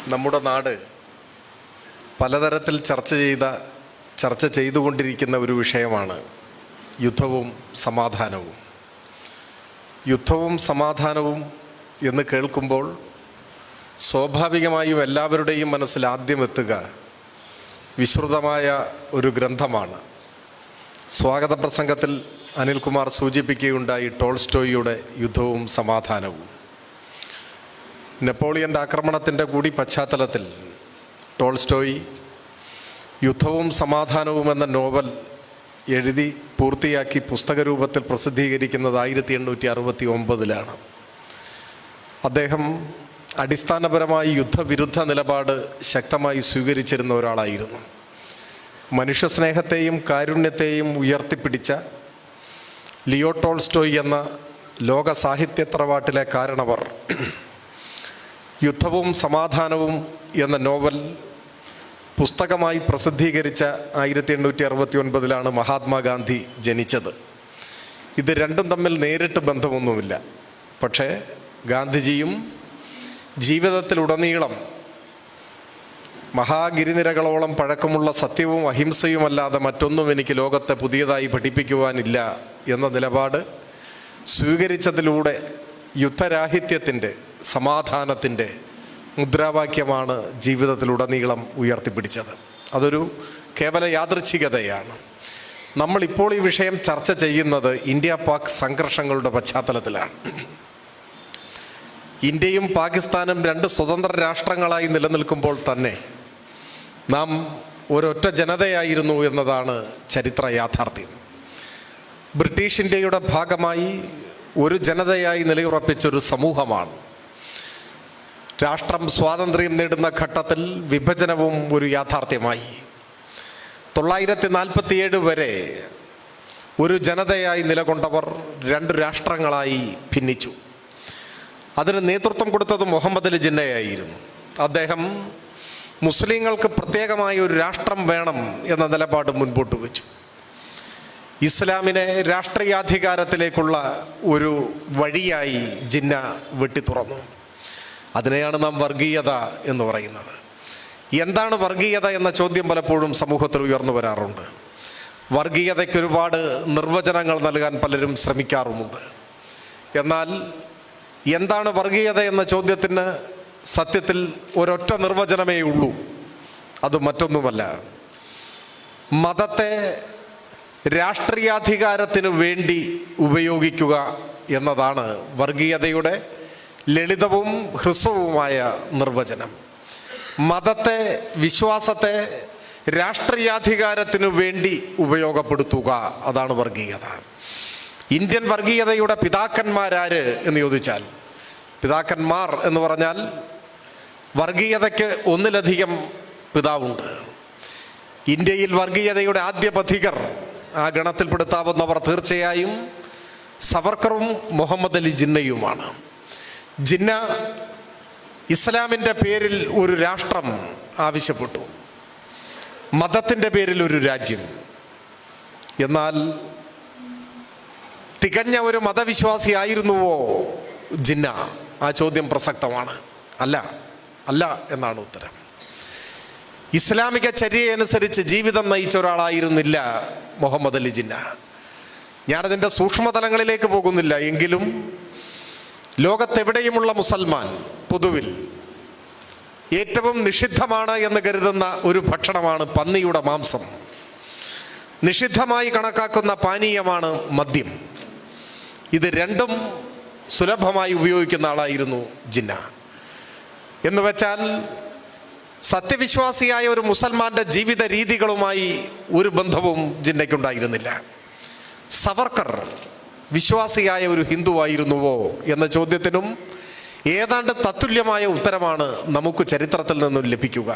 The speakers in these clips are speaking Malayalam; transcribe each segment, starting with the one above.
നമ്മുടെ നാട് പലതരത്തിൽ ചർച്ച ചെയ്തുകൊണ്ടിരിക്കുന്ന ഒരു വിഷയമാണ് യുദ്ധവും സമാധാനവും. യുദ്ധവും സമാധാനവും എന്ന് കേൾക്കുമ്പോൾ സ്വാഭാവികമായും എല്ലാവരുടെയും മനസ്സിൽ ആദ്യം എത്തുക വിശ്രുതമായ ഒരു ഗ്രന്ഥമാണ്. സ്വാഗത പ്രസംഗത്തിൽ അനിൽകുമാർ സൂചിപ്പിക്കുകയുണ്ടായി ടോൾസ്റ്റോയിയുടെ യുദ്ധവും സമാധാനവും. നെപ്പോളിയൻ്റെ ആക്രമണത്തിൻ്റെ കൂടി പശ്ചാത്തലത്തിൽ ടോൾസ്റ്റോയി യുദ്ധവും സമാധാനവും എന്ന നോവൽ എഴുതി പൂർത്തിയാക്കി പുസ്തകരൂപത്തിൽ പ്രസിദ്ധീകരിക്കുന്നത് 1869 അദ്ദേഹം അടിസ്ഥാനപരമായി യുദ്ധവിരുദ്ധ നിലപാട് ശക്തമായി സ്വീകരിച്ചിരുന്ന ഒരാളായിരുന്നു. മനുഷ്യസ്നേഹത്തെയും കാരുണ്യത്തെയും ഉയർത്തിപ്പിടിച്ച ലിയോ ടോൾസ്റ്റോയ് എന്ന ലോക സാഹിത്യത്തറവാട്ടിലെ കാരണവർ യുദ്ധവും സമാധാനവും എന്ന നോവൽ പുസ്തകമായി പ്രസിദ്ധീകരിച്ച 1869 മഹാത്മാഗാന്ധി ജനിച്ചത്. ഇത് രണ്ടും തമ്മിൽ നേരിട്ട് ബന്ധമൊന്നുമില്ല. പക്ഷേ ഗാന്ധിജിയും ജീവിതത്തിലുടനീളം മഹാഗിരിനിരകളോളം പഴക്കമുള്ള സത്യവും അഹിംസയുമല്ലാതെ മറ്റൊന്നും എനിക്ക് ലോകത്തെ പുതിയതായി പഠിപ്പിക്കുവാനില്ല എന്ന നിലപാട് സ്വീകരിച്ചതിലൂടെ യുദ്ധരാഹിത്യത്തിൻ്റെ സമാധാനത്തിൻ്റെ മുദ്രാവാക്യമാണ് ജീവിതത്തിലുടനീളം ഉയർത്തിപ്പിടിച്ചത്. അതൊരു കേവല യാദൃച്ഛികതയാണ്. നമ്മളിപ്പോൾ ഈ വിഷയം ചർച്ച ചെയ്യുന്നത് ഇന്ത്യ പാക് സംഘർഷങ്ങളുടെ പശ്ചാത്തലത്തിലാണ്. ഇന്ത്യയും പാകിസ്ഥാനും രണ്ട് സ്വതന്ത്ര രാഷ്ട്രങ്ങളായി നിലനിൽക്കുമ്പോൾ തന്നെ നാം ഒരൊറ്റ ജനതയായിരുന്നു എന്നതാണ് ചരിത്ര യാഥാർത്ഥ്യം. ബ്രിട്ടീഷ് ഇന്ത്യയുടെ ഭാഗമായി ഒരു ജനതയായി നിലയുറപ്പിച്ചൊരു സമൂഹമാണ്. രാഷ്ട്രം സ്വാതന്ത്ര്യം നേടുന്ന ഘട്ടത്തിൽ വിഭജനവും ഒരു യാഥാർത്ഥ്യമായി. 947 വരെ ഒരു ജനതയായി നിലകൊണ്ടവർ രണ്ട് രാഷ്ട്രങ്ങളായി ഭിന്നിച്ചു. അതിന് നേതൃത്വം കൊടുത്തത് മുഹമ്മദ് അലി ജിന്നയായിരുന്നു. അദ്ദേഹം മുസ്ലിങ്ങൾക്ക് പ്രത്യേകമായ ഒരു രാഷ്ട്രം വേണം എന്ന നിലപാട് മുൻപോട്ട് വെച്ചു. ഇസ്ലാമിനെ രാഷ്ട്രീയാധികാരത്തിലേക്കുള്ള ഒരു വഴിയായി ജിന്ന വെട്ടിത്തുറന്നു. അതിനെയാണ് നാം വർഗീയത എന്ന് പറയുന്നത്. എന്താണ് വർഗീയത എന്ന ചോദ്യം പലപ്പോഴും സമൂഹത്തിൽ ഉയർന്നു വരാറുണ്ട്. വർഗീയതയ്ക്ക് ഒരുപാട് നിർവചനങ്ങൾ നൽകാൻ പലരും ശ്രമിക്കാറുമുണ്ട്. എന്നാൽ എന്താണ് വർഗീയത എന്ന ചോദ്യത്തിന് സത്യത്തിൽ ഒരൊറ്റ നിർവചനമേ ഉള്ളൂ. അത് മറ്റൊന്നുമല്ല, മതത്തെ രാഷ്ട്രീയാധികാരത്തിനു വേണ്ടി ഉപയോഗിക്കുക എന്നതാണ് വർഗീയതയുടെ ലളിതവും ഹ്രസ്വവുമായ നിർവചനം. മതത്തെ, വിശ്വാസത്തെ രാഷ്ട്രീയാധികാരത്തിനു വേണ്ടി ഉപയോഗപ്പെടുത്തുക, അതാണ് വർഗീയത. ഇന്ത്യൻ വർഗീയതയുടെ പിതാക്കന്മാരാര് എന്ന് ചോദിച്ചാൽ, പിതാക്കന്മാർ എന്ന് പറഞ്ഞാൽ വർഗീയതയ്ക്ക് ഒന്നിലധികം പിതാവുണ്ട്. ഇന്ത്യയിൽ വർഗീയതയുടെ ആദ്യ പഥികർ, ആ ഗണത്തിൽപ്പെടുത്താവുന്നവർ തീർച്ചയായും സവർക്കറും മുഹമ്മദ് അലി ജിന്നയുമാണ്. ജിന്ന ഇസ്ലാമിൻ്റെ പേരിൽ ഒരു രാഷ്ട്രം ആവശ്യപ്പെട്ടു, മതത്തിൻ്റെ പേരിൽ ഒരു രാജ്യം. എന്നാൽ തികഞ്ഞ ഒരു മതവിശ്വാസിയായിരുന്നുവോ ജിന്ന? ആ ചോദ്യം പ്രസക്തമാണ്. അല്ല എന്നാണ് ഉത്തരം. ഇസ്ലാമിക ചര്യയനുസരിച്ച് ജീവിതം നയിച്ച ഒരാളായിരുന്നില്ല മുഹമ്മദ് അലി ജിന്ന. ഞാനതിൻ്റെ സൂക്ഷ്മതലങ്ങളിലേക്ക് പോകുന്നില്ല. എങ്കിലും ലോകത്തെവിടെയുമുള്ള മുസൽമാൻ പൊതുവിൽ ഏറ്റവും നിഷിദ്ധമാണ് എന്ന് കരുതുന്ന ഒരു ഭക്ഷണമാണ് പന്നിയുടെ മാംസം. നിഷിദ്ധമായി കണക്കാക്കുന്ന പാനീയമാണ് മദ്യം. ഇത് രണ്ടും സുലഭമായി ഉപയോഗിക്കുന്ന ആളായിരുന്നു ജിന്ന. എന്ന് വെച്ചാൽ സത്യവിശ്വാസിയായ ഒരു മുസൽമാൻ്റെ ജീവിത രീതികളുമായി ഒരു ബന്ധവും ജിന്നയ്ക്കുണ്ടായിരുന്നില്ല. സവർക്കർ വിശ്വാസിയായ ഒരു ഹിന്ദുവായിരുന്നുവോ എന്ന ചോദ്യത്തിനും ഏതാണ്ട് തത്തുല്യമായ ഉത്തരമാണ് നമുക്ക് ചരിത്രത്തിൽ നിന്നും ലഭിക്കുക.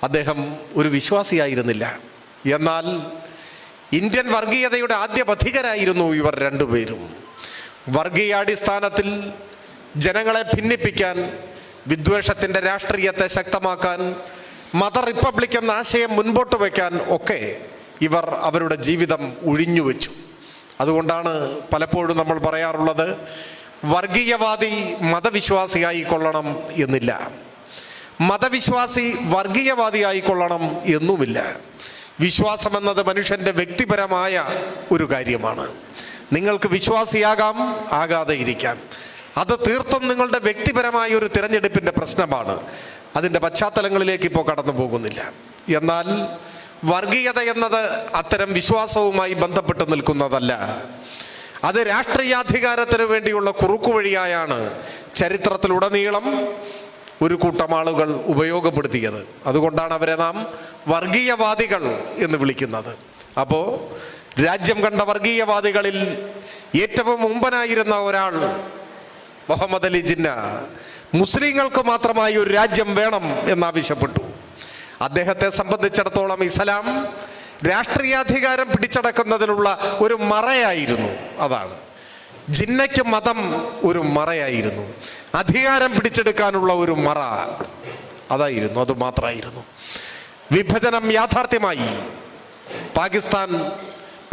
അദ്ദേഹം ഒരു വിശ്വാസിയായിരുന്നില്ല. എന്നാൽ ഇന്ത്യൻ വർഗീയതയുടെ ആദ്യ പഥികരായിരുന്നു ഇവർ രണ്ടുപേരും. വർഗീയാടിസ്ഥാനത്തിൽ ജനങ്ങളെ ഭിന്നിപ്പിക്കാൻ, വിദ്വേഷത്തിൻ്റെ രാഷ്ട്രീയത്തെ ശക്തമാക്കാൻ, മത റിപ്പബ്ലിക് എന്ന ആശയം മുൻപോട്ട് വയ്ക്കാൻ ഒക്കെ ഇവർ അവരുടെ ജീവിതം ഒഴിഞ്ഞുവെച്ചു. അതുകൊണ്ടാണ് പലപ്പോഴും നമ്മൾ പറയാറുള്ളത്, വർഗീയവാദി മതവിശ്വാസിയായി കൊള്ളണം എന്നില്ല. മതവിശ്വാസി വർഗീയവാദിയായിക്കൊള്ളണം എന്നുമില്ല. വിശ്വാസമെന്നത് മനുഷ്യൻ്റെ വ്യക്തിപരമായ ഒരു കാര്യമാണ്. നിങ്ങൾക്ക് വിശ്വാസിയാകാം, ആകാതെ ഇരിക്കാം. അത് തീർത്തും നിങ്ങളുടെ വ്യക്തിപരമായ ഒരു തിരഞ്ഞെടുപ്പിൻ്റെ പ്രശ്നമാണ്. അതിൻ്റെ പശ്ചാത്തലങ്ങളിലേക്ക് ഇപ്പോൾ കടന്നു പോകുന്നില്ല. എന്നാൽ വർഗീയത എന്നത് അത്തരം വിശ്വാസവുമായി ബന്ധപ്പെട്ട് നിൽക്കുന്നതല്ല. അത് രാഷ്ട്രീയാധികാരത്തിന് വേണ്ടിയുള്ള കുറുക്കുവഴിയായാണ് ചരിത്രത്തിലുടനീളം ഒരു കൂട്ടം ആളുകൾ ഉപയോഗപ്പെടുത്തിയത്. അതുകൊണ്ടാണ് അവരെ നാം വർഗീയവാദികൾ എന്ന് വിളിക്കുന്നത്. അപ്പോൾ രാജ്യം കണ്ട വർഗീയവാദികളിൽ ഏറ്റവും മുമ്പനായിരുന്ന ഒരാൾ മുഹമ്മദ് അലി ജിന്ന മുസ്ലിങ്ങൾക്ക് മാത്രമായി ഒരു രാജ്യം വേണം എന്നാവശ്യപ്പെട്ടു. അദ്ദേഹത്തെ സംബന്ധിച്ചിടത്തോളം ഇസ്ലാം രാഷ്ട്രീയാധികാരം പിടിച്ചടക്കുന്നതിനുള്ള ഒരു മറയായിരുന്നു. അതാണ് ജിന്നയ്ക്ക് മതം ഒരു മറയായിരുന്നു. അധികാരം പിടിച്ചെടുക്കാനുള്ള ഒരു മറ അതായിരുന്നു, അത് മാത്രമായിരുന്നു. വിഭജനം യാഥാർത്ഥ്യമായി. പാകിസ്ഥാൻ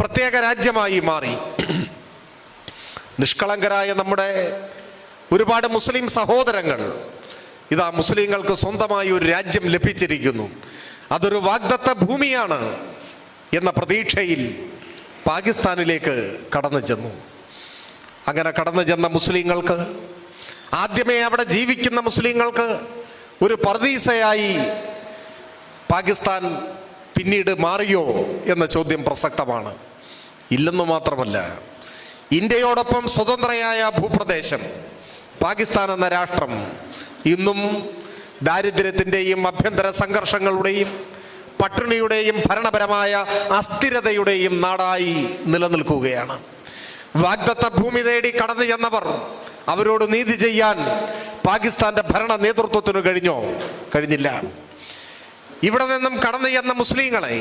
പ്രത്യേക രാജ്യമായി മാറി. നിഷ്കളങ്കരായ നമ്മുടെ ഒരുപാട് മുസ്ലിം സഹോദരങ്ങൾ ഇതാ മുസ്ലിങ്ങൾക്ക് സ്വന്തമായി ഒരു രാജ്യം ലഭിച്ചിരിക്കുന്നു, അതൊരു വാഗ്ദത്ത ഭൂമിയാണ് എന്ന പ്രതീക്ഷയിൽ പാകിസ്ഥാനിലേക്ക് കടന്നു ചെന്നു. അങ്ങനെ കടന്നു ചെന്ന മുസ്ലിങ്ങൾക്ക്, ആദ്യമേ അവിടെ ജീവിക്കുന്ന മുസ്ലിങ്ങൾക്ക് ഒരു പർദീസയായി പാകിസ്ഥാൻ പിന്നീട് മാറിയോ എന്ന ചോദ്യം പ്രസക്തമാണ്. ഇല്ലെന്ന് മാത്രമല്ല, ഇന്ത്യയോടൊപ്പം സ്വതന്ത്രയായ ഭൂപ്രദേശം പാകിസ്ഥാൻ എന്ന രാഷ്ട്രം ഇന്നും ദാരിദ്ര്യത്തിൻ്റെയും ആഭ്യന്തര സംഘർഷങ്ങളുടെയും പട്ടിണിയുടെയും ഭരണപരമായ അസ്ഥിരതയുടെയും നാടായി നിലനിൽക്കുകയാണ്. വാഗ്ദത്ത ഭൂമി തേടി കടന്നു ചെന്നവർ, അവരോട് നീതി ചെയ്യാൻ പാകിസ്ഥാന്റെ ഭരണ നേതൃത്വത്തിന് കഴിഞ്ഞോ? കഴിഞ്ഞില്ല. ഇവിടെ നിന്നും കടന്നു ചെന്ന മുസ്ലിങ്ങളെ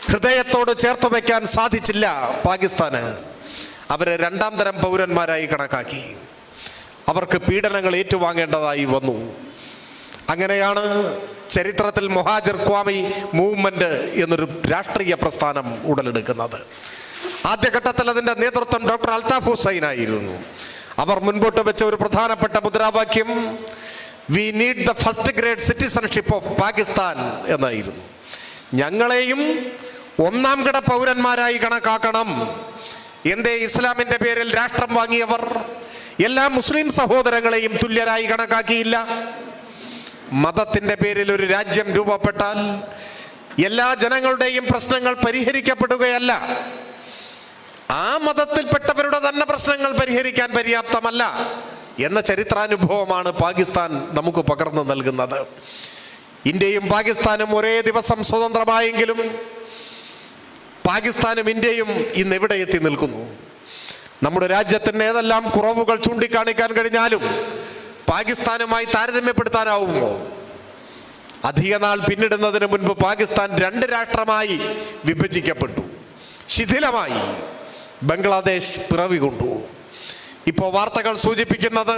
ഹൃദയത്തോട് ചേർത്ത് വയ്ക്കാൻ സാധിച്ചില്ല പാകിസ്ഥാന്. അവരെ രണ്ടാം തരം പൗരന്മാരായി കണക്കാക്കി. അവർക്ക് പീഡനങ്ങൾ ഏറ്റുവാങ്ങേണ്ടതായി വന്നു. അങ്ങനെയാണ് ചരിത്രത്തിൽ മൊഹാജിർ ക്വാമി മൂവ്മെന്റ് എന്നൊരു രാഷ്ട്രീയ പ്രസ്ഥാനം ഉടലെടുക്കുന്നത്. ആദ്യഘട്ടത്തിൽ അതിൻ്റെ നേതൃത്വം ഡോക്ടർ അൽതാഫ് ഹുസൈൻ ആയിരുന്നു. അവർ മുൻപോട്ട് വെച്ച ഒരു പ്രധാനപ്പെട്ട മുദ്രാവാക്യം we need the first grade citizenship of Pakistan എന്നായിരുന്നു. ഞങ്ങളെയും ഒന്നാം കിട പൗരന്മാരായി കണക്കാക്കണം. എന്തേ ഇസ്ലാമിൻ്റെ പേരിൽ രാഷ്ട്രം വാങ്ങിയവർ എല്ലാ മുസ്ലിം സഹോദരങ്ങളെയും തുല്യരായി കണക്കാക്കിയില്ല? മതത്തിൻ്റെ പേരിൽ ഒരു രാജ്യം രൂപപ്പെട്ടാൽ എല്ലാ ജനങ്ങളുടെയും പ്രശ്നങ്ങൾ പരിഹരിക്കപ്പെടുകയല്ല, ആ മതത്തിൽപ്പെട്ടവരുടെ തന്നെ പ്രശ്നങ്ങൾ പരിഹരിക്കാൻ പര്യാപ്തമല്ല എന്ന ചരിത്രാനുഭവമാണ് പാകിസ്ഥാൻ നമുക്ക് പകർന്നു നൽകുന്നത്. ഇന്ത്യയും പാകിസ്ഥാനും ഒരേ ദിവസം സ്വതന്ത്രമായെങ്കിലും പാകിസ്ഥാനും ഇന്ത്യയും ഇന്ന് എവിടെ എത്തി നിൽക്കുന്നു? നമ്മുടെ രാജ്യത്തിന് ഏതെല്ലാം കുറവുകൾ ചൂണ്ടിക്കാണിക്കാൻ കഴിഞ്ഞാലും പാകിസ്ഥാനുമായി താരതമ്യപ്പെടുത്താനാവുമോ? അധിക നാൾ പിന്നിടുന്നതിന് മുൻപ് പാകിസ്ഥാൻ രണ്ട് രാഷ്ട്രമായി വിഭജിക്കപ്പെട്ടു, ശിഥിലമായി. ബംഗ്ലാദേശ് പിറവി കൊണ്ടു. ഇപ്പോൾ വാർത്തകൾ സൂചിപ്പിക്കുന്നത്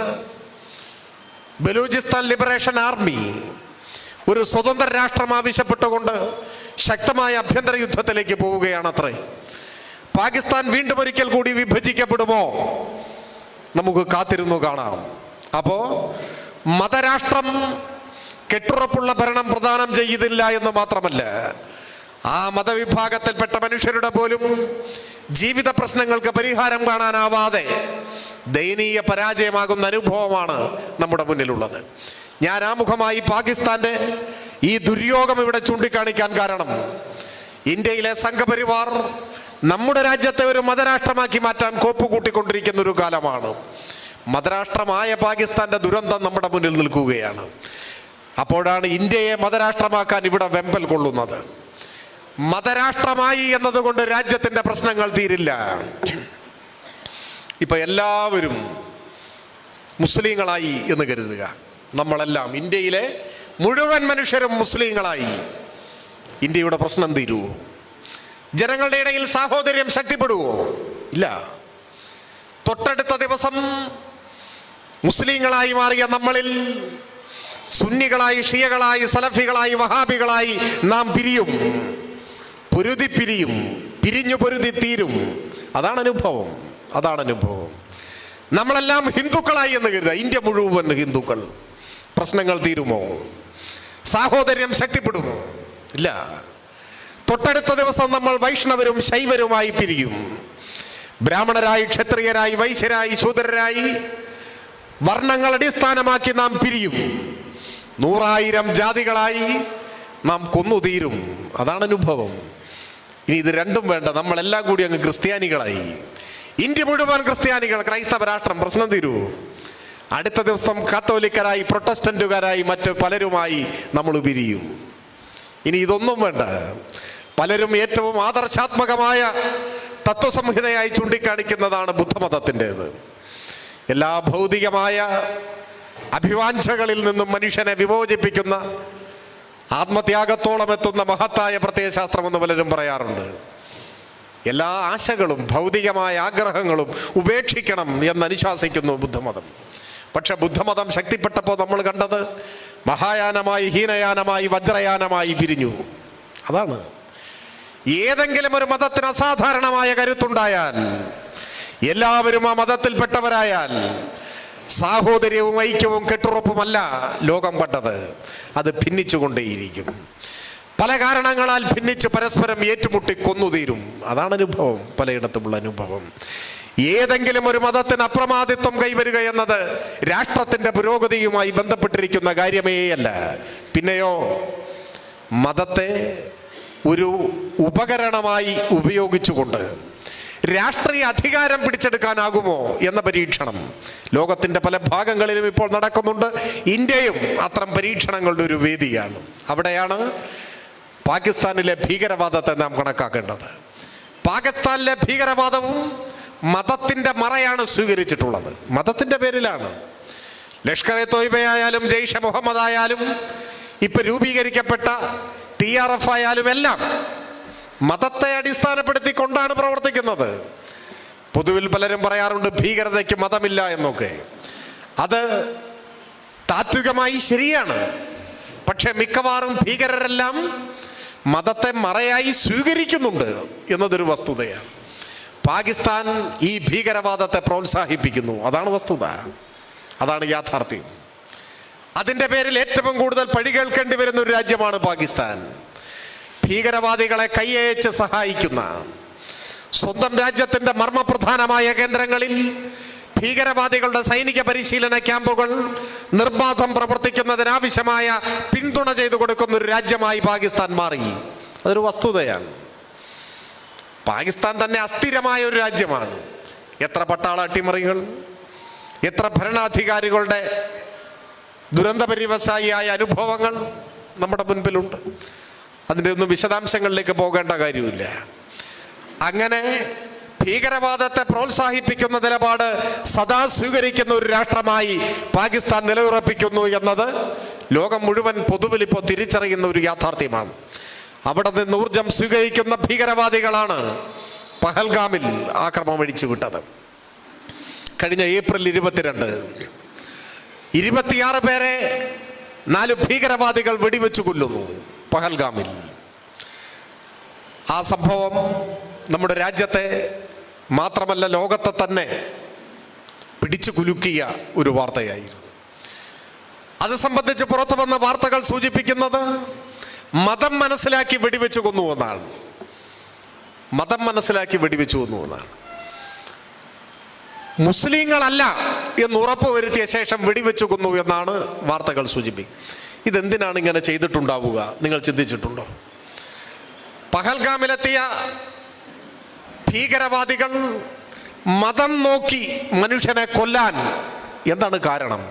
ബലൂചിസ്ഥാൻ ലിബറേഷൻ ആർമി ഒരു സ്വതന്ത്ര രാഷ്ട്രം ആവശ്യപ്പെട്ടുകൊണ്ട് ശക്തമായ ആഭ്യന്തര യുദ്ധത്തിലേക്ക് പോവുകയാണത്രേ. പാകിസ്ഥാൻ വീണ്ടും ഒരിക്കൽ കൂടി വിഭജിക്കപ്പെടുമോ? നമുക്ക് കാത്തിരുന്നു കാണാം. അപ്പോ മതരാഷ്ട്രം കെട്ടുറപ്പുള്ള ഭരണം പ്രദാനം ചെയ്തില്ല എന്ന് മാത്രമല്ല, ആ മതവിഭാഗത്തിൽപ്പെട്ട മനുഷ്യരുടെ പോലും ജീവിത പ്രശ്നങ്ങൾക്ക് പരിഹാരം കാണാനാവാതെ ദയനീയ പരാജയമാകുന്ന അനുഭവമാണ് നമ്മുടെ മുന്നിലുള്ളത്. ഞാൻ ആമുഖമായി പാകിസ്ഥാന്റെ ഈ ദുര്യോഗം ഇവിടെ ചൂണ്ടിക്കാണിക്കാൻ കാരണം, ഇന്ത്യയിലെ സംഘപരിവാർ നമ്മുടെ രാജ്യത്തെ ഒരു മതരാഷ്ട്രമാക്കി മാറ്റാൻ കോപ്പുകൂട്ടിക്കൊണ്ടിരിക്കുന്ന ഒരു കാലമാണ്. മതരാഷ്ട്രമായ പാകിസ്ഥാന്റെ ദുരന്തം നമ്മുടെ മുന്നിൽ നിൽക്കുകയാണ്. അപ്പോഴാണ് ഇന്ത്യയെ മതരാഷ്ട്രമാക്കാൻ ഇവിടെ വെമ്പൽ കൊള്ളുന്നത്. മതരാഷ്ട്രമായി എന്നതുകൊണ്ട് രാജ്യത്തിന്റെ പ്രശ്നങ്ങൾ തീരില്ല. ഇപ്പൊ എല്ലാവരും മുസ്ലിങ്ങളായി എന്ന് കരുതുക. നമ്മളെല്ലാം ഇന്ത്യയിലെ മുഴുവൻ മനുഷ്യരും മുസ്ലിങ്ങളായി ഇന്ത്യയുടെ പ്രശ്നം തീരുവോ? ജനങ്ങളുടെ ഇടയിൽ സാഹോദര്യം ശക്തിപ്പെടുവോ? ഇല്ല. തൊട്ടടുത്ത ദിവസം മുസ്ലിങ്ങളായി മാറിയ നമ്മളിൽ സുന്നികളായി, ഷിയകളായി, സലഫികളായി, വഹാബികളായി നാം പിരിയും, പിരിയും, പിരിഞ്ഞു പൊരുതി തീരും. അതാണ് അനുഭവം, അതാണ് അനുഭവം. നമ്മളെല്ലാം ഹിന്ദുക്കളായി എന്ന് കരുതുക. ഇന്ത്യ മുഴുവൻ ഹിന്ദുക്കൾ, പ്രശ്നങ്ങൾ തീരുമോ? സാഹോദര്യം ശക്തിപ്പെടുമോ? ഇല്ല. തൊട്ടടുത്ത ദിവസം നമ്മൾ വൈഷ്ണവരും ശൈവരുമായി പിരിയും. ബ്രാഹ്മണരായി, ക്ഷത്രിയരായി, വൈശ്യരായി, ശൂദ്രരായി വർണ്ണങ്ങൾ അടിസ്ഥാനമാക്കി നാം പിരിയും. 100,000 ജാതികളായി നാം കൊന്നുതീരും. അതാണ് അനുഭവം. ഇനി ഇത് രണ്ടും വേണ്ട, നമ്മളെല്ലാം കൂടി അങ്ങ് ക്രിസ്ത്യാനികളായി. ഇന്ത്യ മുഴുവൻ ക്രിസ്ത്യാനികൾ, ക്രൈസ്തവ രാഷ്ട്രം, പ്രശ്നം തീരൂ. അടുത്ത ദിവസം കാത്തോലിക്കരായി, പ്രൊട്ടസ്റ്റന്റുകാരായി, മറ്റ് പലരുമായി നമ്മൾ പിരിയും. ഇനി ഇതൊന്നും വേണ്ട. പലരും ഏറ്റവും ആദർശാത്മകമായ തത്വസംഹിതയായി ചൂണ്ടിക്കാണിക്കുന്നതാണ് ബുദ്ധമതത്തിൻ്റെത്. എല്ലാ ഭൗതികമായ അഭിവാഞ്ചകളിൽ നിന്നും മനുഷ്യനെ വിമോചിപ്പിക്കുന്ന, ആത്മത്യാഗത്തോളം എത്തുന്ന മഹത്തായ പ്രത്യയശാസ്ത്രമെന്ന് പലരും പറയാറുണ്ട്. എല്ലാ ആശകളും ഭൗതികമായ ആഗ്രഹങ്ങളും ഉപേക്ഷിക്കണം എന്നനുശാസിക്കുന്നു ബുദ്ധമതം. പക്ഷെ ബുദ്ധമതം ശക്തിപ്പെട്ടപ്പോൾ നമ്മൾ കണ്ടത് മഹായാനമായി, ഹീനയാനമായി, വജ്രയാനമായി പിരിഞ്ഞു. അതാണ്. ഏതെങ്കിലും ഒരു മതത്തിന് അസാധാരണമായ കരുത്തുണ്ടായാൽ, എല്ലാവരും ആ മതത്തിൽപ്പെട്ടവരായാൽ, സാഹോദര്യവും ഐക്യവും കെട്ടുറപ്പുമല്ല ലോകം കണ്ടത്. അത് ഭിന്നിച്ചുകൊണ്ടേയിരിക്കും. പല കാരണങ്ങളാൽ ഭിന്നിച്ച് പരസ്പരം ഏറ്റുമുട്ടി കൊന്നുതീരും. അതാണ് അനുഭവം, പലയിടത്തുമുള്ള അനുഭവം. ഏതെങ്കിലും ഒരു മതത്തിന് അപ്രമാദിത്വം കൈവരിക എന്നത് രാഷ്ട്രത്തിന്റെ പുരോഗതിയുമായി ബന്ധപ്പെട്ടിരിക്കുന്ന കാര്യമേയല്ല. പിന്നെയോ മതത്തെ ഒരു ഉപകരണമായി ഉപയോഗിച്ചുകൊണ്ട് രാഷ്ട്രീയ അധികാരം പിടിച്ചെടുക്കാനാകുമോ എന്ന പരീക്ഷണം ലോകത്തിന്റെ പല ഭാഗങ്ങളിലും ഇപ്പോൾ നടക്കുന്നുണ്ട്. ഇന്ത്യയും അത്തരം പരീക്ഷണങ്ങളുടെ ഒരു വേദിയാണ്. അവിടെയാണ് പാകിസ്ഥാനിലെ ഭീകരവാദത്തെ നാം കണക്കാക്കേണ്ടത്. പാകിസ്ഥാനിലെ ഭീകരവാദവും മതത്തിന്റെ മറയാണ് സ്വീകരിച്ചിട്ടുള്ളത്. മതത്തിന്റെ പേരിലാണ്. ലഷ്കർ-എ തോയ്ബയായാലും, ജയ്ഷെ മുഹമ്മദ് ആയാലും, ഇപ്പൊ രൂപീകരിക്കപ്പെട്ട TRF ആയാലും എല്ലാം മതത്തെ അടിസ്ഥാനപ്പെടുത്തിക്കൊണ്ടാണ് പ്രവർത്തിക്കുന്നത്. പൊതുവിൽ പലരും പറയാറുണ്ട് ഭീകരതയ്ക്ക് മതമില്ല എന്നൊക്കെ. അത് താത്വികമായി ശരിയാണ്. പക്ഷെ മിക്കവാറും ഭീകരരെല്ലാം മതത്തെ മറയായി സ്വീകരിക്കുന്നുണ്ട് എന്നതൊരു വസ്തുതയാണ്. പാകിസ്ഥാൻ ഈ ഭീകരവാദത്തെ പ്രോത്സാഹിപ്പിക്കുന്നു. അതാണ് വസ്തുത, അതാണ് യാഥാർത്ഥ്യം. അതിൻ്റെ പേരിൽ ഏറ്റവും കൂടുതൽ പഴി കേൾക്കേണ്ടി വരുന്ന ഒരു രാജ്യമാണ് പാകിസ്ഥാൻ. ഭീകരവാദികളെ കയ്യയച്ച് സഹായിക്കുന്ന, സ്വന്തം രാജ്യത്തിൻ്റെ മർമ്മപ്രധാനമായ കേന്ദ്രങ്ങളിൽ ഭീകരവാദികളുടെ സൈനിക പരിശീലന ക്യാമ്പുകൾ നിർബാധം പ്രവർത്തിക്കുന്നതിനാവശ്യമായ പിന്തുണ ചെയ്തു കൊടുക്കുന്ന ഒരു രാജ്യമായി പാകിസ്ഥാൻ മാറി. അതൊരു വസ്തുതയാണ്. പാകിസ്ഥാൻ തന്നെ അസ്ഥിരമായ ഒരു രാജ്യമാണ്. എത്ര പട്ടാള അട്ടിമറികൾ, എത്ര ഭരണാധികാരികളുടെ ദുരന്തപര്യവസായിയായ അനുഭവങ്ങൾ നമ്മുടെ മുൻപിലുണ്ട്. അതിൻ്റെ ഒന്നും വിശദാംശങ്ങളിലേക്ക് പോകേണ്ട കാര്യമില്ല. അങ്ങനെ ഭീകരവാദത്തെ പ്രോത്സാഹിപ്പിക്കുന്ന നിലപാട് സദാ സ്വീകരിക്കുന്ന ഒരു രാഷ്ട്രമായി പാകിസ്ഥാൻ നിലയുറപ്പിക്കുന്നു എന്നത് ലോകം മുഴുവൻ പൊതുവിൽ ഇപ്പോൾ തിരിച്ചറിയുന്ന ഒരു യാഥാർത്ഥ്യമാണ്. അവിടെ നിന്ന് ഊർജം സ്വീകരിക്കുന്ന ഭീകരവാദികളാണ് പഹൽഗാമിൽ ആക്രമണം അഴിച്ചുവിട്ടത്. കഴിഞ്ഞ ഏപ്രിൽ 22 26 പേരെ 4 ഭീകരവാദികൾ വെടിവെച്ചു കൊല്ലുന്നു പഹൽഗാമിൽ. ആ സംഭവം നമ്മുടെ രാജ്യത്തെ മാത്രമല്ല ലോകത്തെ തന്നെ പിടിച്ചു കുലുക്കിയ ഒരു വാർത്തയായിരുന്നു. അത് സംബന്ധിച്ച് പുറത്തു വന്ന വാർത്തകൾ സൂചിപ്പിക്കുന്നത് മതം മനസ്സിലാക്കി വെടിവെച്ചു കൊന്നുവെന്നാണ്. മതം മനസ്സിലാക്കി വെടിവെച്ചു കൊന്നുവെന്നാണ്. മുസ്ലിങ്ങളല്ല എന്ന് ഉറപ്പ് വരുത്തിയ ശേഷം വെടിവെച്ചു കൊന്നു എന്നാണ് വാർത്തകൾ സൂചിപ്പിക്കുന്നത്. ഇതെന്തിനാണ് ഇങ്ങനെ ചെയ്തിട്ടുണ്ടാവുക? നിങ്ങൾ ചിന്തിച്ചിട്ടുണ്ടോ? പഹൽഗാമിലെത്തിയ ഭീകരവാദികൾ മതം നോക്കി മനുഷ്യനെ കൊല്ലാൻ എന്താണ് കാരണം?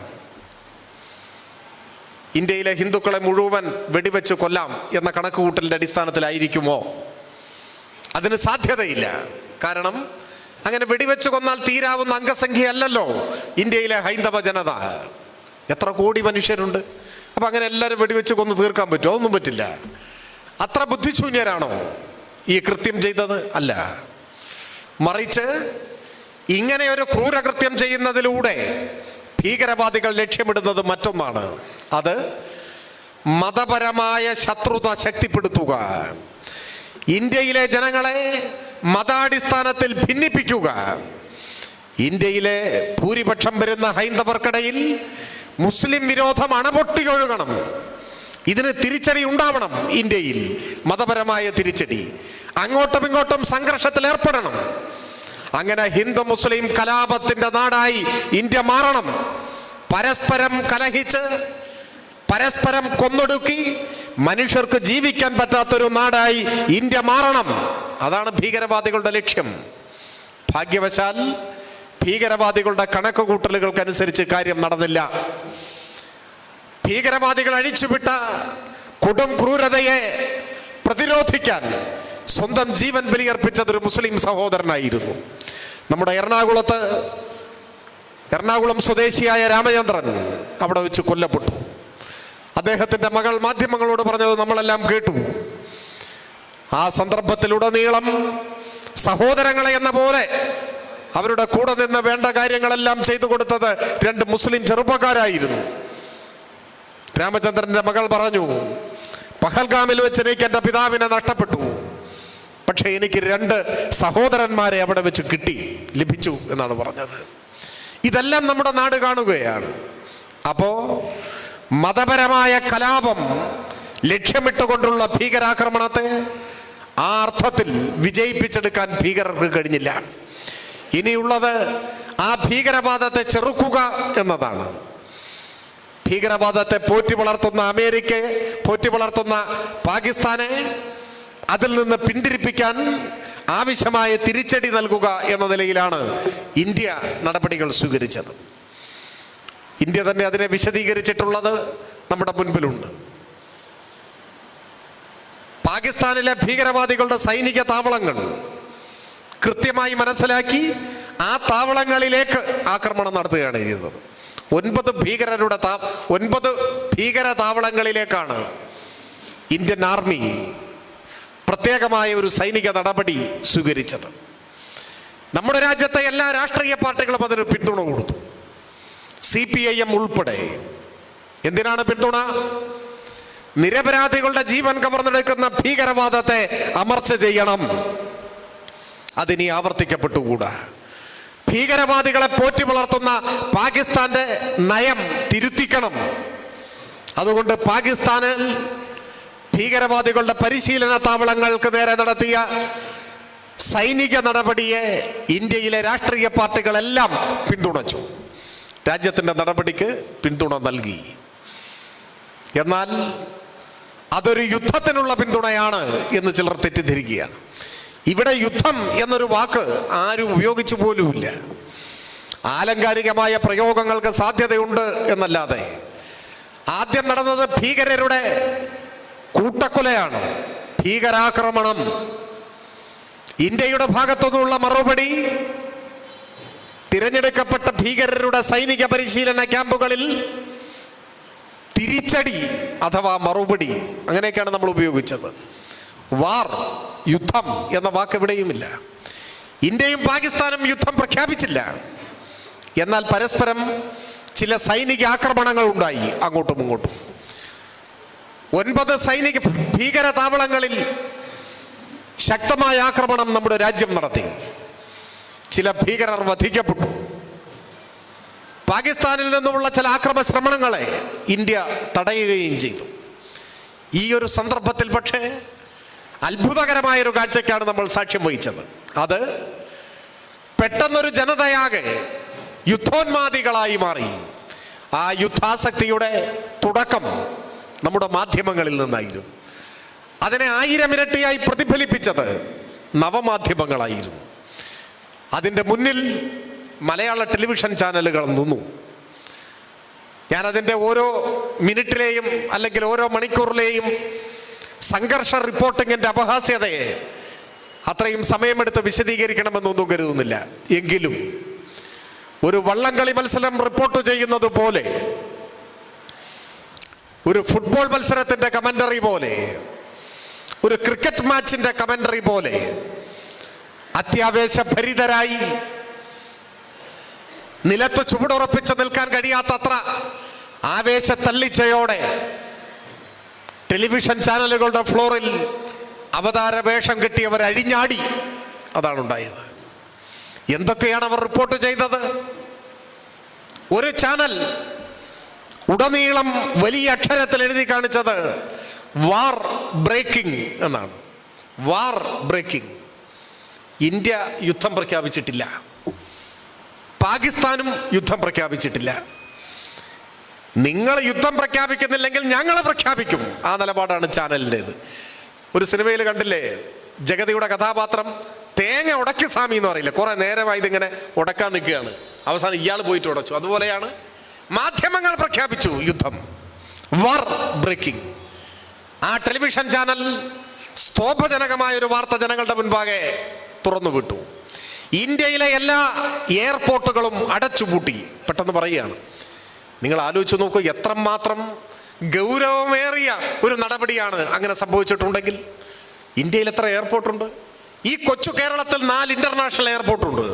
ഇന്ത്യയിലെ ഹിന്ദുക്കളെ മുഴുവൻ വെടിവെച്ച് കൊല്ലാം എന്ന കണക്കുകൂട്ടലിന്റെ അടിസ്ഥാനത്തിലായിരിക്കുമോ? അതിന് സാധ്യതയില്ല. കാരണം അങ്ങനെ വെടിവെച്ച് കൊന്നാൽ തീരാവുന്ന അംഗസംഖ്യയല്ലല്ലോ ഇന്ത്യയിലെ ഹൈന്ദവ ജനത. എത്ര കോടി മനുഷ്യരുണ്ട്. അപ്പൊ അങ്ങനെ എല്ലാവരും വെടിവെച്ച് കൊന്ന് തീർക്കാൻ പറ്റുമോ? ഒന്നും പറ്റില്ല. അത്ര ബുദ്ധിശൂന്യരാണോ ഈ കൃത്യം ചെയ്തത്? അല്ല. മറിച്ച് ഇങ്ങനെ ഒരു ക്രൂരകൃത്യം ചെയ്യുന്നതിലൂടെ ഭീകരവാദികൾ ലക്ഷ്യമിടുന്നത് മറ്റൊന്നാണ്. അത് മതപരമായ ശത്രുത ശക്തിപ്പെടുത്തുക, ഇന്ത്യയിലെ ജനങ്ങളെ മതാടിസ്ഥാനത്തിൽ ഭിന്നിപ്പിക്കുക, ഇന്ത്യയിലെ ഭൂരിപക്ഷം വരുന്ന ഹൈന്ദവർക്കിടയിൽ മുസ്ലിം വിരോധം അണപൊട്ടിയൊഴുകണം. ഇതിന് തിരിച്ചടി ഉണ്ടാവണം. ഇന്ത്യയിൽ മതപരമായ തിരിച്ചടി. അങ്ങോട്ടും ഇങ്ങോട്ടും സംഘർഷത്തിൽ ഏർപ്പെടണം. അങ്ങനെ ഹിന്ദു മുസ്ലിം കലാപത്തിന്റെ നാടായി ഇന്ത്യ മാറണം. പരസ്പരം കലഹിച്ച് പരസ്പരം കൊന്നൊടുക്കി മനുഷ്യർക്ക് ജീവിക്കാൻ പറ്റാത്തൊരു നാടായി ഇന്ത്യ മാറണം. അതാണ് ഭീകരവാദികളുടെ ലക്ഷ്യം. ഭാഗ്യവശാൽ ഭീകരവാദികളുടെ കണക്കുകൂട്ടലുകൾക്കനുസരിച്ച് കാര്യം നടന്നില്ല. ഭീകരവാദികൾ അഴിച്ചുവിട്ട കൊടും ക്രൂരതയെ പ്രതിരോധിക്കാൻ സ്വന്തം ജീവൻ ബലിയർപ്പിച്ചതൊരു മുസ്ലിം സഹോദരനായിരുന്നു. നമ്മുടെ എറണാകുളം സ്വദേശിയായ രാമചന്ദ്രൻ അവിടെ വെച്ച് കൊല്ലപ്പെട്ടു. അദ്ദേഹത്തിന്റെ മകൾ മാധ്യമങ്ങളോട് പറഞ്ഞത് നമ്മളെല്ലാം കേട്ടു. ആ സന്ദർഭത്തിലുടനീളം സഹോദരങ്ങളെ എന്ന പോലെ അവരുടെ കൂടെ നിന്ന് വേണ്ട കാര്യങ്ങളെല്ലാം ചെയ്തു കൊടുത്തത് 2 മുസ്ലിം ചെറുപ്പക്കാരായിരുന്നു. രാമചന്ദ്രന്റെ മകൾ പറഞ്ഞു, പഹൽഗാമിൽ വെച്ച് എനിക്ക് എൻ്റെ പിതാവിനെ നഷ്ടപ്പെട്ടു, പക്ഷെ എനിക്ക് 2 സഹോദരന്മാരെ അവിടെ വെച്ച് ലഭിച്ചു എന്നാണ് പറഞ്ഞത്. ഇതെല്ലാം നമ്മുടെ നാട് കാണുകയാണ്. അപ്പോ മതപരമായ കലാപം ലക്ഷ്യമിട്ടുകൊണ്ടുള്ള ഭീകരാക്രമണത്തെ ആ അർത്ഥത്തിൽ വിജയിപ്പിച്ചെടുക്കാൻ ഭീകരർക്ക് കഴിഞ്ഞില്ല. ഇനിയുള്ളത് ആ ഭീകരവാദത്തെ ചെറുക്കുക എന്നതാണ്. ഭീകരവാദത്തെ പോറ്റി വളർത്തുന്ന അമേരിക്കയെ, പോറ്റി വളർത്തുന്ന പാകിസ്ഥാനെ അതിൽ നിന്ന് പിന്തിരിപ്പിക്കാൻ ആവശ്യമായ തിരിച്ചടി നൽകുക എന്ന നിലയിലാണ് ഇന്ത്യ നടപടികൾ സ്വീകരിച്ചത്. ഇന്ത്യ തന്നെ അതിനെ വിശദീകരിച്ചിട്ടുള്ളത് നമ്മുടെ മുൻപിലുണ്ട്. പാകിസ്ഥാനിലെ ഭീകരവാദികളുടെ സൈനിക താവളങ്ങൾ കൃത്യമായി മനസ്സിലാക്കി ആ താവളങ്ങളിലേക്ക് ആക്രമണം നടത്തുകയാണ് ചെയ്തത്. 9 ഭീകര താവളങ്ങളിലേക്കാണ് ഇന്ത്യൻ ആർമി പ്രത്യേകമായ ഒരു സൈനിക നടപടി സ്വീകരിച്ചത്. നമ്മുടെ രാജ്യത്തെ എല്ലാ രാഷ്ട്രീയ പാർട്ടികളും അതിന് പിന്തുണ കൊടുത്തു, CPIM ഉൾപ്പെടെ. എന്തിനാണ് പിന്തുണ? നിരപരാധികളുടെ ജീവൻ കവർന്നെടുക്കുന്ന ഭീകരവാദത്തെ അമർച്ച ചെയ്യണം. അതിനി ആവർത്തിക്കപ്പെട്ടുകൂടാ. ഭീകരവാദികളെ പോറ്റി വളർത്തുന്ന പാകിസ്ഥാന്റെ നയം തിരുത്തിക്കണം. അതുകൊണ്ട് പാകിസ്ഥാനിൽ ഭീകരവാദികളുടെ പരിശീലന താവളങ്ങൾക്ക് നേരെ നടത്തിയ സൈനിക നടപടിയെ ഇന്ത്യയിലെ രാഷ്ട്രീയ പാർട്ടികളെല്ലാം പിന്തുണച്ചു. രാജ്യത്തിന്റെ നടപടിക്ക് പിന്തുണ നൽകി. എന്നാൽ അതൊരു യുദ്ധത്തിനുള്ള പിന്തുണയാണ് എന്ന് ചിലർ തെറ്റിദ്ധരിക്കുകയാണ്. ഇവിടെ യുദ്ധം എന്നൊരു വാക്ക് ആരും ഉപയോഗിച്ചു പോലുമില്ല. ആലങ്കാരികമായ പ്രയോഗങ്ങൾക്ക് സാധ്യതയുണ്ട് എന്നല്ലാതെ. ആദ്യം നടന്നത് ഭീകരരുടെ കൂട്ടക്കൊലയാണ്, ഭീകരാക്രമണം. ഇന്ത്യയുടെ ഭാഗത്തുനിന്നുള്ള മറുപടി തിരഞ്ഞെടുക്കപ്പെട്ട ഭീകരരുടെ സൈനിക പരിശീലന ക്യാമ്പുകളിൽ തിരിച്ചടി അഥവാ മറുപടി, അങ്ങനെയൊക്കെയാണ് നമ്മൾ ഉപയോഗിച്ചത്. വാർ, യുദ്ധം എന്ന വാക്ക് എവിടെയുമില്ല. ഇന്ത്യയും പാകിസ്ഥാനും യുദ്ധം പ്രഖ്യാപിച്ചില്ല. എന്നാൽ പരസ്പരം ചില സൈനിക ആക്രമണങ്ങൾ ഉണ്ടായി അങ്ങോട്ടും ഇങ്ങോട്ടും. 9 സൈനിക ഭീകര താവളങ്ങളിൽ ശക്തമായ ആക്രമണം നമ്മുടെ രാജ്യം നടത്തി. ചില ഭീകരർ വധിക്കപ്പെട്ടു. പാകിസ്ഥാനിൽ നിന്നുമുള്ള ചില ആക്രമണ ശ്രമങ്ങളെ ഇന്ത്യ തടയുകയും ചെയ്തു. ഈ ഒരു സന്ദർഭത്തിൽ പക്ഷേ അത്ഭുതകരമായൊരു കാഴ്ചയ്ക്കാണ് നമ്മൾ സാക്ഷ്യം വഹിച്ചത്. അത് പെട്ടെന്നൊരു ജനതയാകെ യുദ്ധോന്മാദികളായി മാറി. ആ യുദ്ധാസക്തിയുടെ തുടക്കം നമ്മുടെ മാധ്യമങ്ങളിൽ നിന്നായിരുന്നു. അതിനെ 1000 ഇരട്ടിയായി പ്രതിഫലിപ്പിച്ചത് നവമാധ്യമങ്ങളായിരുന്നു. അതിൻ്റെ മുന്നിൽ മലയാള ടെലിവിഷൻ ചാനലുകൾ നിന്നു. ഞാനതിൻ്റെ ഓരോ മിനിറ്റിലെയും അല്ലെങ്കിൽ ഓരോ മണിക്കൂറിലെയും സംഘർഷ റിപ്പോർട്ടിങ്ങിൻ്റെ അപഹാസ്യതയെ അത്രയും സമയമെടുത്ത് വിശദീകരിക്കണമെന്നൊന്നും കരുതുന്നില്ല. എങ്കിലും ഒരു വള്ളംകളി മത്സരം റിപ്പോർട്ട് ചെയ്യുന്നത് പോലെ, ഒരു ഫുട്ബോൾ മത്സരത്തിൻ്റെ കമന്ററി പോലെ, ഒരു ക്രിക്കറ്റ് മാച്ചിൻ്റെ കമന്ററി പോലെ അത്യാവേശഭരിതരായി നിലത്ത് ചുവടുറപ്പിച്ചു നിൽക്കാൻ കഴിയാത്തത്ര ആവേശത്തള്ളിച്ചയോടെ ടെലിവിഷൻ ചാനലുകളുടെ ഫ്ലോറിൽ അവതാര വേഷം കെട്ടിയവർ അഴിഞ്ഞാടി. അതാണ് ഉണ്ടായത്. എന്തൊക്കെയാണ് അവർ റിപ്പോർട്ട് ചെയ്തത്? ഒരു ചാനൽ ഉടനീളം വലിയ അക്ഷരത്തിൽ എഴുതി കാണിച്ചത് വാർ ബ്രേക്കിംഗ് എന്നാണ്. വാർ ബ്രേക്കിംഗ്. ഇന്ത്യ യുദ്ധം പ്രഖ്യാപിച്ചിട്ടില്ല, പാകിസ്ഥാനും യുദ്ധം പ്രഖ്യാപിച്ചിട്ടില്ല. നിങ്ങൾ യുദ്ധം പ്രഖ്യാപിക്കുന്നില്ലെങ്കിൽ ഞങ്ങൾ പ്രഖ്യാപിക്കും. ആ നിലപാടാണ് ചാനലിൻ്റെത്. ഒരു സിനിമയിൽ കണ്ടില്ലേ, ജഗതിയുടെ കഥാപാത്രം തേങ്ങ ഉടക്കി സ്വാമി എന്ന് പറയില്ല, കുറെ നേരമായി ഇതിങ്ങനെ ഉടക്കാൻ നിൽക്കുകയാണ്, അവസാനം ഇയാൾ പോയിട്ട് ഉടച്ചു. അതുപോലെയാണ് മാധ്യമങ്ങൾ പ്രഖ്യാപിച്ചു യുദ്ധം, വാർ ബ്രേക്കിംഗ്. ആ ടെലിവിഷൻ ചാനൽ സ്തോഭജനകമായ ഒരു വാർത്ത ജനങ്ങളുടെ മുൻപാകെ തുറന്നുവിട്ടു. ഇന്ത്യയിലെ എല്ലാ എയർപോർട്ടുകളും അടച്ചുപൂട്ടി. പെട്ടെന്ന് പറയുകയാണ്. നിങ്ങൾ ആലോചിച്ച് നോക്കൂ, എത്രമാത്രം ഗൗരവമേറിയ ഒരു നടപടിയാണ് അങ്ങനെ സംഭവിച്ചിട്ടുണ്ടെങ്കിൽ. ഇന്ത്യയിൽ എത്ര എയർപോർട്ടുണ്ട്? ഈ കൊച്ചു കേരളത്തിൽ 4 ഇന്റർനാഷണൽ എയർപോർട്ടുണ്ട്.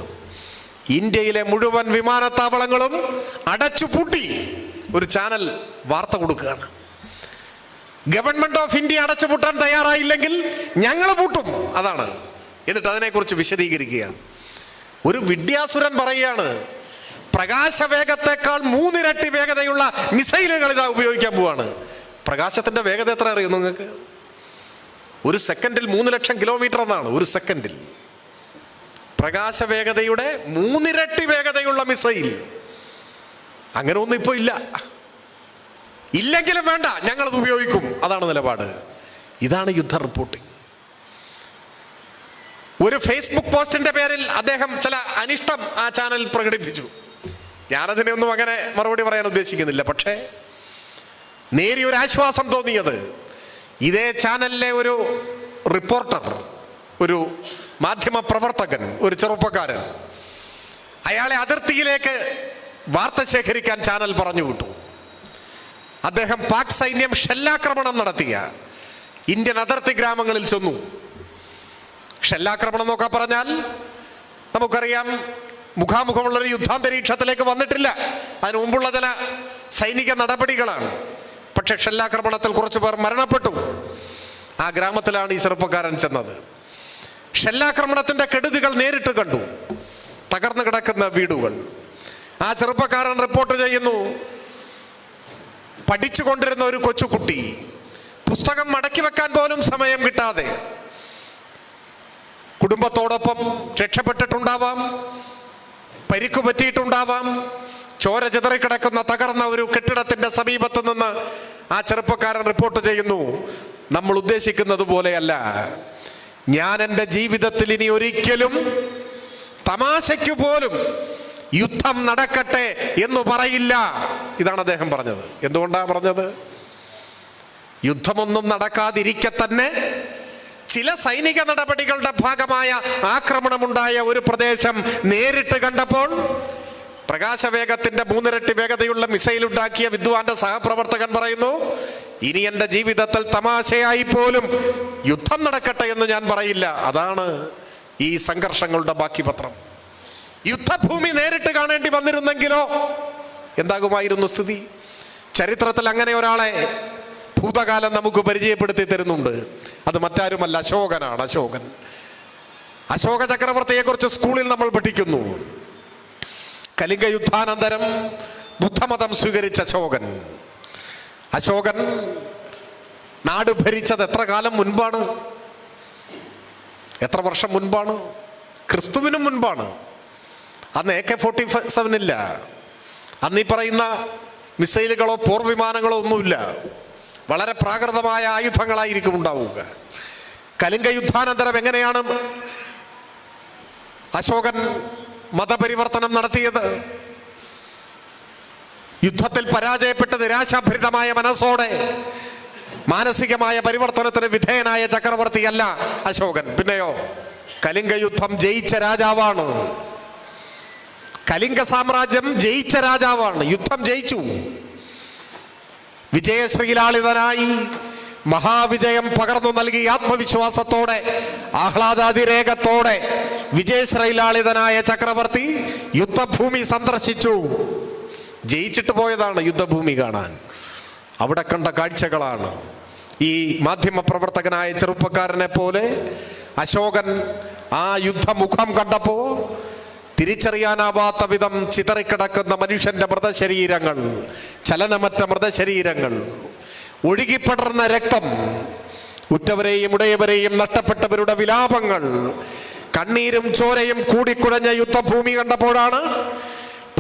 ഇന്ത്യയിലെ മുഴുവൻ വിമാനത്താവളങ്ങളും അടച്ചുപൂട്ടി ഒരു ചാനൽ വാർത്ത കൊടുക്കുകയാണ്. ഗവൺമെന്റ് ഓഫ് ഇന്ത്യ അടച്ചുപൂട്ടാൻ തയ്യാറായില്ലെങ്കിൽ ഞങ്ങൾ പൂട്ടും, അതാണ്. എന്നിട്ട് അതിനെക്കുറിച്ച് വിശദീകരിക്കുകയാണ്. ഒരു വിദ്യാസുരൻ പറയുകയാണ്, പ്രകാശവേഗത്തെക്കാൾ 3 ഇരട്ടി വേഗതയുള്ള മിസൈലുകൾ ഇതാ ഉപയോഗിക്കാൻ പോവാണ്. പ്രകാശത്തിന്റെ വേഗത എത്ര അറിയും നിങ്ങൾക്ക്? ഒരു സെക്കൻഡിൽ 3 ലക്ഷം കിലോമീറ്റർ എന്നാണ്. ഒരു സെക്കൻഡിൽ പ്രകാശവേഗതയുടെ 3 ഇരട്ടി വേഗതയുള്ള മിസൈൽ. അങ്ങനെ ഒന്നും ഇപ്പോ ഇല്ല. ഇല്ലെങ്കിലും വേണ്ട, ഞങ്ങളത് ഉപയോഗിക്കും, അതാണ് നിലപാട്. ഇതാണ് യുദ്ധ റിപ്പോർട്ടിംഗ്. ഒരു ഫേസ്ബുക്ക് പോസ്റ്റിന്റെ പേരിൽ അദ്ദേഹം ചില അനിഷ്ടം ആ ചാനലിൽ പ്രകടിപ്പിച്ചു. ഞാനതിനൊന്നും അങ്ങനെ മറുപടി പറയാൻ ഉദ്ദേശിക്കുന്നില്ല. പക്ഷേ നേരിയൊരു ആശ്വാസം തോന്നിയത് ഇതേ ചാനലിലെ ഒരു റിപ്പോർട്ടർ, ഒരു മാധ്യമ പ്രവർത്തകൻ, ഒരു ചെറുപ്പക്കാരൻ, അയാളെ അതിർത്തിയിലേക്ക് വാർത്ത ശേഖരിക്കാൻ ചാനൽ പറഞ്ഞു വിട്ടു. അദ്ദേഹം പാക് സൈന്യം ഷെല്ലാക്രമണം നടത്തിയ ഇന്ത്യൻ അതിർത്തി ഗ്രാമങ്ങളിൽ ചെന്നു. ഷെല്ലാക്രമണം എന്നൊക്കെ പറഞ്ഞാൽ നമുക്കറിയാം, മുഖാമുഖമുള്ളൊരു യുദ്ധാന്തരീക്ഷത്തിലേക്ക് വന്നിട്ടില്ല, അതിനു മുമ്പുള്ള ചില സൈനിക നടപടികളാണ്. പക്ഷെ ഷെല്ലാക്രമണത്തിൽ കുറച്ചു പേർ മരണപ്പെട്ടു. ആ ഗ്രാമത്തിലാണ് ഈ ചെറുപ്പക്കാരൻ ചെന്നത്. ഷെല്ലാക്രമണത്തിന്റെ കെടുതികൾ നേരിട്ട് കണ്ടു, തകർന്നു കിടക്കുന്ന വീടുകൾ. ആ ചെറുപ്പക്കാരൻ റിപ്പോർട്ട് ചെയ്യുന്നു, പഠിച്ചുകൊണ്ടിരുന്ന ഒരു കൊച്ചുകുട്ടി പുസ്തകം മടക്കി വെക്കാൻ പോലും സമയം കിട്ടാതെ കുടുംബത്തോടൊപ്പം രക്ഷപ്പെട്ടിട്ടുണ്ടാവാം, പരിക്കു പറ്റിയിട്ടുണ്ടാവാം. ചോര ചിതറിക്കിടക്കുന്ന തകർന്ന ഒരു കെട്ടിടത്തിന്റെ സമീപത്ത് നിന്ന് ആ ചെറുപ്പക്കാരൻ റിപ്പോർട്ട് ചെയ്യുന്നു, നമ്മൾ ഉദ്ദേശിക്കുന്നത് പോലെയല്ല, ഞാൻ എൻ്റെ ജീവിതത്തിൽ ഇനി ഒരിക്കലും തമാശയ്ക്ക് പോലും യുദ്ധം നടക്കട്ടെ എന്ന് പറയില്ല. ഇതാണ് അദ്ദേഹം പറഞ്ഞത്. എന്തുകൊണ്ടാണ് പറഞ്ഞത്? യുദ്ധമൊന്നും നടക്കാതിരിക്കെ തന്നെ ചില സൈനിക നടപടികളുടെ ഭാഗമായ ആക്രമണമുണ്ടായ ഒരു പ്രദേശം നേരിട്ട് കണ്ടപ്പോൾ പ്രകാശവേഗത്തിന്റെ 3 ഇരട്ടി വേഗതയുള്ള മിസൈൽ ഉണ്ടാക്കിയ വിദ്വാന്റെ സഹപ്രവർത്തകൻ പറയുന്നു, ഇനി എൻ്റെ ജീവിതത്തിൽ തമാശയായി പോലും യുദ്ധം നടക്കട്ടെ എന്ന് ഞാൻ പറയില്ല. അതാണ് ഈ സംഘർഷങ്ങളുടെ ബാക്കി പത്രം. യുദ്ധഭൂമി നേരിട്ട് കാണേണ്ടി വന്നിരുന്നെങ്കിലോ എന്താകുമായിരുന്നു സ്ഥിതി? ചരിത്രത്തിൽ അങ്ങനെ ഒരാളെ ഭൂതകാലം നമുക്ക് പരിചയപ്പെടുത്തി തരുന്നുണ്ട്. അത് മറ്റാരുമല്ല, അശോകനാണ്. അശോക ചക്രവർത്തിയെ കുറിച്ച് സ്കൂളിൽ നമ്മൾ പഠിക്കുന്നു. കലിംഗ യുദ്ധാനന്തരം ബുദ്ധമതം സ്വീകരിച്ച അശോകൻ നാട് ഭരിച്ചത് എത്ര കാലം മുൻപാണ്? എത്ര വർഷം മുൻപാണ്? ക്രിസ്തുവിനും മുൻപാണ്. അന്ന് AK-47 ഇല്ല. അന്ന് ഈ പറയുന്ന മിസൈലുകളോ പോർവിമാനങ്ങളോ ഒന്നുമില്ല. വളരെ പ്രാകൃതമായ ആയുധങ്ങളായിരിക്കും ഉണ്ടാവുക. കലിംഗ യുദ്ധാനന്തരം എങ്ങനെയാണ് അശോകൻ മതപരിവർത്തനം നടത്തിയത്? യുദ്ധത്തിൽ പരാജയപ്പെട്ട് നിരാശാഭരിതമായ മനസ്സോടെ മാനസികമായ പരിവർത്തനത്തിന് വിധേയനായ ചക്രവർത്തിയല്ല അശോകൻ. പിന്നെയോ കലിംഗ യുദ്ധം ജയിച്ച രാജാവാണ്. കലിംഗ സാമ്രാജ്യം ജയിച്ച രാജാവാണ്. യുദ്ധം ജയിച്ചു. വിജയശ്രീലാളിതനായി മഹാവിജയം പകർന്നു നൽകി ആത്മവിശ്വാസത്തോടെ ആഹ്ലാദാതിരേകത്തോടെ വിജയശ്രീലാളിതനായ ചക്രവർത്തി യുദ്ധഭൂമി സന്ദർശിച്ചു. ജയിച്ചിട്ട് പോയതാണ് യുദ്ധഭൂമി കാണാൻ. അവിടെ കണ്ട കാഴ്ചകളാണ്. ഈ മാധ്യമ പ്രവർത്തകനായ ചെറുപ്പക്കാരനെ പോലെ അശോകൻ ആ യുദ്ധമുഖം കണ്ടപ്പോ തിരിച്ചറിയാനാവാത്ത വിധം ചിതറിക്കിടക്കുന്ന മനുഷ്യന്റെ മൃതശരീരങ്ങൾ, ചലനമറ്റ മൃതശരീരങ്ങൾ, ഒഴുകിപ്പടർന്ന രക്തം, ഉറ്റവരെയും ഉടയവരെയും നഷ്ടപ്പെട്ടവരുടെ വിലാപങ്ങൾ, കണ്ണീരും ചോരയും കൂടിക്കുഴഞ്ഞ യുദ്ധഭൂമി കണ്ടപ്പോഴാണ്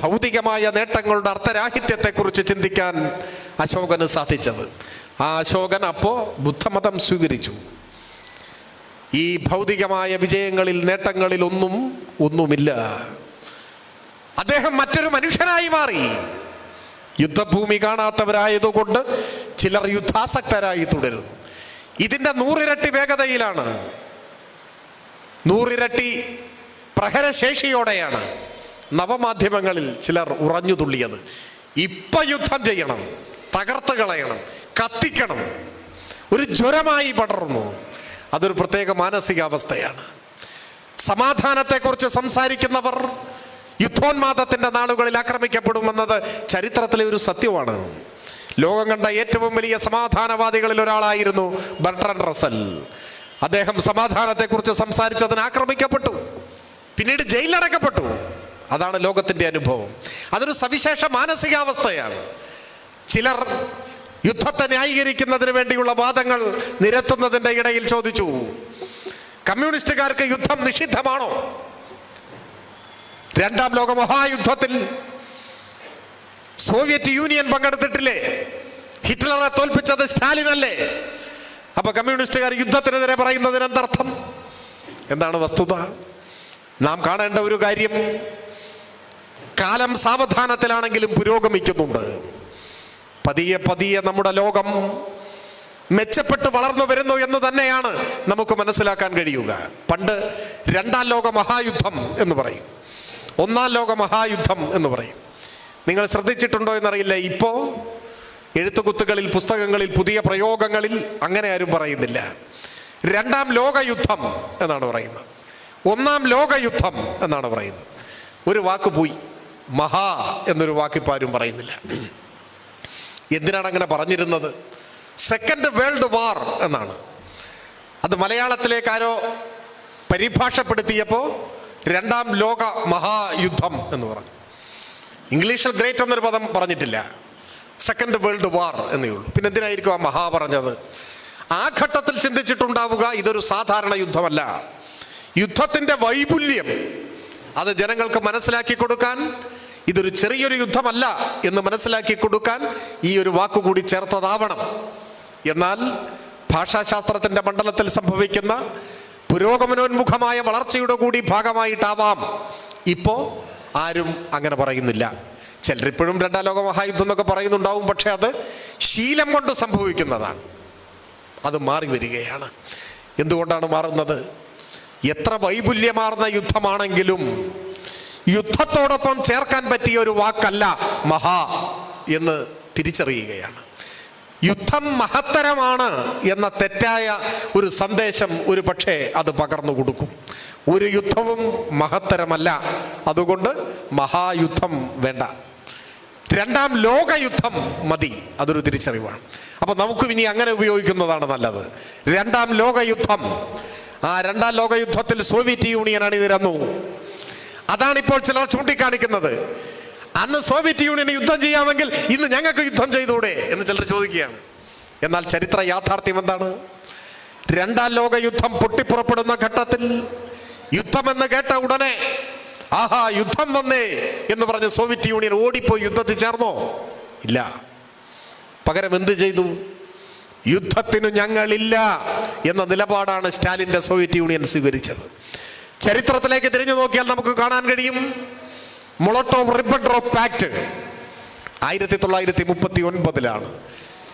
ഭൗതികമായ നേട്ടങ്ങളുടെ അർത്ഥരാഹിത്യത്തെക്കുറിച്ച് ചിന്തിക്കാൻ അശോകന് സാധിച്ചത്. ആ അശോകൻ അപ്പോ ബുദ്ധമതം സ്വീകരിച്ചു. ഈ ഭൗതികമായ വിജയങ്ങളിൽ, നേട്ടങ്ങളിൽ ഒന്നുമില്ല. അദ്ദേഹം മറ്റൊരു മനുഷ്യനായി മാറി. യുദ്ധഭൂമി കാണാത്തവരായതുകൊണ്ട് ചിലർ യുദ്ധാസക്തരായി തുടരുന്നു. ഇതിന്റെ 100 ഇരട്ടി വേഗതയിലാണ്, 100 ഇരട്ടി പ്രഹരശേഷിയോടെയാണ് നവമാധ്യമങ്ങളിൽ ചിലർ ഉറഞ്ഞു തുള്ളിയത്. ഇപ്പൊ യുദ്ധം ചെയ്യണം, തകർത്ത് കളയണം, കത്തിക്കണം, ഒരു ജ്വരമായി പടർന്നു. അതൊരു പ്രത്യേക മാനസികാവസ്ഥയാണ്. സമാധാനത്തെക്കുറിച്ച് സംസാരിക്കുന്നവർ യുദ്ധോന്മാദത്തിന്റെ നാളുകളിൽ ആക്രമിക്കപ്പെടുമെന്നത് ചരിത്രത്തിലെ ഒരു സത്യമാണ്. ലോകം കണ്ട ഏറ്റവും വലിയ സമാധാനവാദികളിൽ ഒരാളായിരുന്നു ബർട്രൻഡ് റസൽ. അദ്ദേഹം സമാധാനത്തെക്കുറിച്ച് സംസാരിച്ചതിന് ആക്രമിക്കപ്പെട്ടു, പിന്നീട് ജയിലിലടക്കപ്പെട്ടു. അതാണ് ലോകത്തിന്റെ അനുഭവം. അതൊരു സവിശേഷ മാനസികാവസ്ഥയാണ്. ചിലർ യുദ്ധത്തെ ന്യായീകരിക്കുന്നതിന് വേണ്ടിയുള്ള വാദങ്ങൾ നിരത്തുന്നതിന്റെ ഇടയിൽ ചോദിച്ചു, കമ്മ്യൂണിസ്റ്റുകാർക്ക് യുദ്ധം നിഷിദ്ധമാണോ? 2ാം ലോക മഹായുദ്ധത്തിൽ സോവിയറ്റ് യൂണിയൻ പങ്കെടുത്തിട്ടില്ലേ? ഹിറ്റ്ലറെ തോൽപ്പിച്ചത് സ്റ്റാലിൻ അല്ലേ? അപ്പൊ കമ്മ്യൂണിസ്റ്റുകാർ യുദ്ധത്തിനെതിരെ പറയുന്നതിന് എന്തർത്ഥം? എന്താണ് വസ്തുത? നാം കാണേണ്ട ഒരു കാര്യം, കാലം സാവധാനത്തിലാണെങ്കിലും പുരോഗമിക്കുന്നുണ്ട്. പതിയെ പതിയെ നമ്മുടെ ലോകം മെച്ചപ്പെട്ട് വളർന്നു വരുന്നു എന്ന് തന്നെയാണ് നമുക്ക് മനസ്സിലാക്കാൻ കഴിയുക. പണ്ട് 2ാം ലോക മഹായുദ്ധം എന്ന് പറയും, 1ാം ലോക മഹായുദ്ധം എന്ന് പറയും. നിങ്ങൾ ശ്രദ്ധിച്ചിട്ടുണ്ടോ എന്നറിയില്ല, ഇപ്പോ എഴുത്തുകുത്തുകളിൽ, പുസ്തകങ്ങളിൽ, പുതിയ പ്രയോഗങ്ങളിൽ അങ്ങനെ ആരും പറയുന്നില്ല. 2ാം ലോകയുദ്ധം എന്നാണ് പറയുന്നത്, 1ാം ലോകയുദ്ധം എന്നാണ് പറയുന്നത്. ഒരു വാക്ക് പോയി, മഹാ എന്നൊരു വാക്കിപ്പോൾ ആരും പറയുന്നില്ല. എന്തിനാണ് അങ്ങനെ പറഞ്ഞിരുന്നത്? സെക്കൻഡ് വേൾഡ് വാർ എന്നാണ്. അത് മലയാളത്തിലേക്ക് ആരോ പരിഭാഷപ്പെടുത്തിയപ്പോൾ 2ാം ലോക മഹായുദ്ധം എന്ന് പറഞ്ഞു. ഇംഗ്ലീഷിൽ ഗ്രേറ്റ് എന്നൊരു പദം പറഞ്ഞിട്ടില്ല, സെക്കൻഡ് വേൾഡ് വാർ എന്നേ ഉള്ളൂ. പിന്നെ എന്തിനായിരിക്കും ആ മഹാ പറഞ്ഞത്? ആ ഘട്ടത്തിൽ ചിന്തിച്ചിട്ടുണ്ടാവുക, ഇതൊരു സാധാരണ യുദ്ധമല്ല. യുദ്ധത്തിന്റെ വൈപുല്യം അത് ജനങ്ങൾക്ക് മനസ്സിലാക്കി കൊടുക്കാൻ, ഇതൊരു ചെറിയൊരു യുദ്ധമല്ല എന്ന് മനസ്സിലാക്കി കൊടുക്കാൻ ഈ ഒരു വാക്കുകൂടി ചേർത്തതാവണം. എന്നാൽ ഭാഷാശാസ്ത്രത്തിന്റെ മണ്ഡലത്തിൽ സംഭവിക്കുന്ന പുരോഗമനോന്മുഖമായ വളർച്ചയുടെ കൂടി ഭാഗമായിട്ടാവാം ഇപ്പോ ആരും അങ്ങനെ പറയുന്നില്ല. ചിലരിപ്പോഴും 2ാം ലോക മഹായുദ്ധം എന്നൊക്കെ പറയുന്നുണ്ടാവും, പക്ഷെ അത് ശീലം കൊണ്ട് സംഭവിക്കുന്നതാണ്. അത് മാറി വരികയാണ്. എന്തുകൊണ്ടാണ് മാറുന്നത്? എത്ര വൈപുല്യമാർന്ന യുദ്ധമാണെങ്കിലും യുദ്ധത്തോടൊപ്പം ചേർക്കാൻ പറ്റിയ ഒരു വാക്കല്ല മഹാ എന്ന് തിരിച്ചറിയുകയാണ്. യുദ്ധം മഹത്തരമാണ് എന്ന തെറ്റായ ഒരു സന്ദേശം ഒരു പക്ഷേ അത് പകർന്നു കൊടുക്കും. ഒരു യുദ്ധവും മഹത്തരമല്ല, അതുകൊണ്ട് മഹായുദ്ധം വേണ്ട, 2ാം ലോകയുദ്ധം മതി. അതൊരു തിരിച്ചറിവാണ്. അപ്പൊ നമുക്കും ഇനി അങ്ങനെ ഉപയോഗിക്കുന്നതാണ് നല്ലത്. 2ാം ലോകയുദ്ധം. ആ 2ാം ലോകയുദ്ധത്തിൽ സോവിയറ്റ് യൂണിയൻ അണിനിരന്നു. അതാണിപ്പോൾ ചിലർ ചൂണ്ടിക്കാണിക്കുന്നത്. അന്ന് സോവിയറ്റ് യൂണിയന് യുദ്ധം ചെയ്യാമെങ്കിൽ ഇന്ന് ഞങ്ങൾക്ക് യുദ്ധം ചെയ്തൂടെ എന്ന് ചിലർ ചോദിക്കുകയാണ്. എന്നാൽ ചരിത്ര യാഥാർത്ഥ്യം എന്താണ്? 2ാം ലോകയുദ്ധം പൊട്ടിപ്പുറപ്പെടുന്ന ഘട്ടത്തിൽ യുദ്ധമെന്ന് കേട്ട ഉടനെ ആഹാ യുദ്ധം വന്നേ എന്ന് പറഞ്ഞ് സോവിയറ്റ് യൂണിയൻ ഓടിപ്പോയി യുദ്ധത്തിൽ ചേർന്നോ? ഇല്ല. പകരം എന്ത് ചെയ്തു? യുദ്ധത്തിനു ഞങ്ങളില്ല എന്ന നിലപാടാണ് സ്റ്റാലിന്റെ സോവിയറ്റ് യൂണിയൻ സ്വീകരിച്ചത്. ചരിത്രത്തിലേക്ക് തിരിഞ്ഞു നോക്കിയാൽ നമുക്ക് കാണാൻ കഴിയും, മൊളോട്ടോവ് റിബൻട്രോപ്പ് പാക്ട് 1939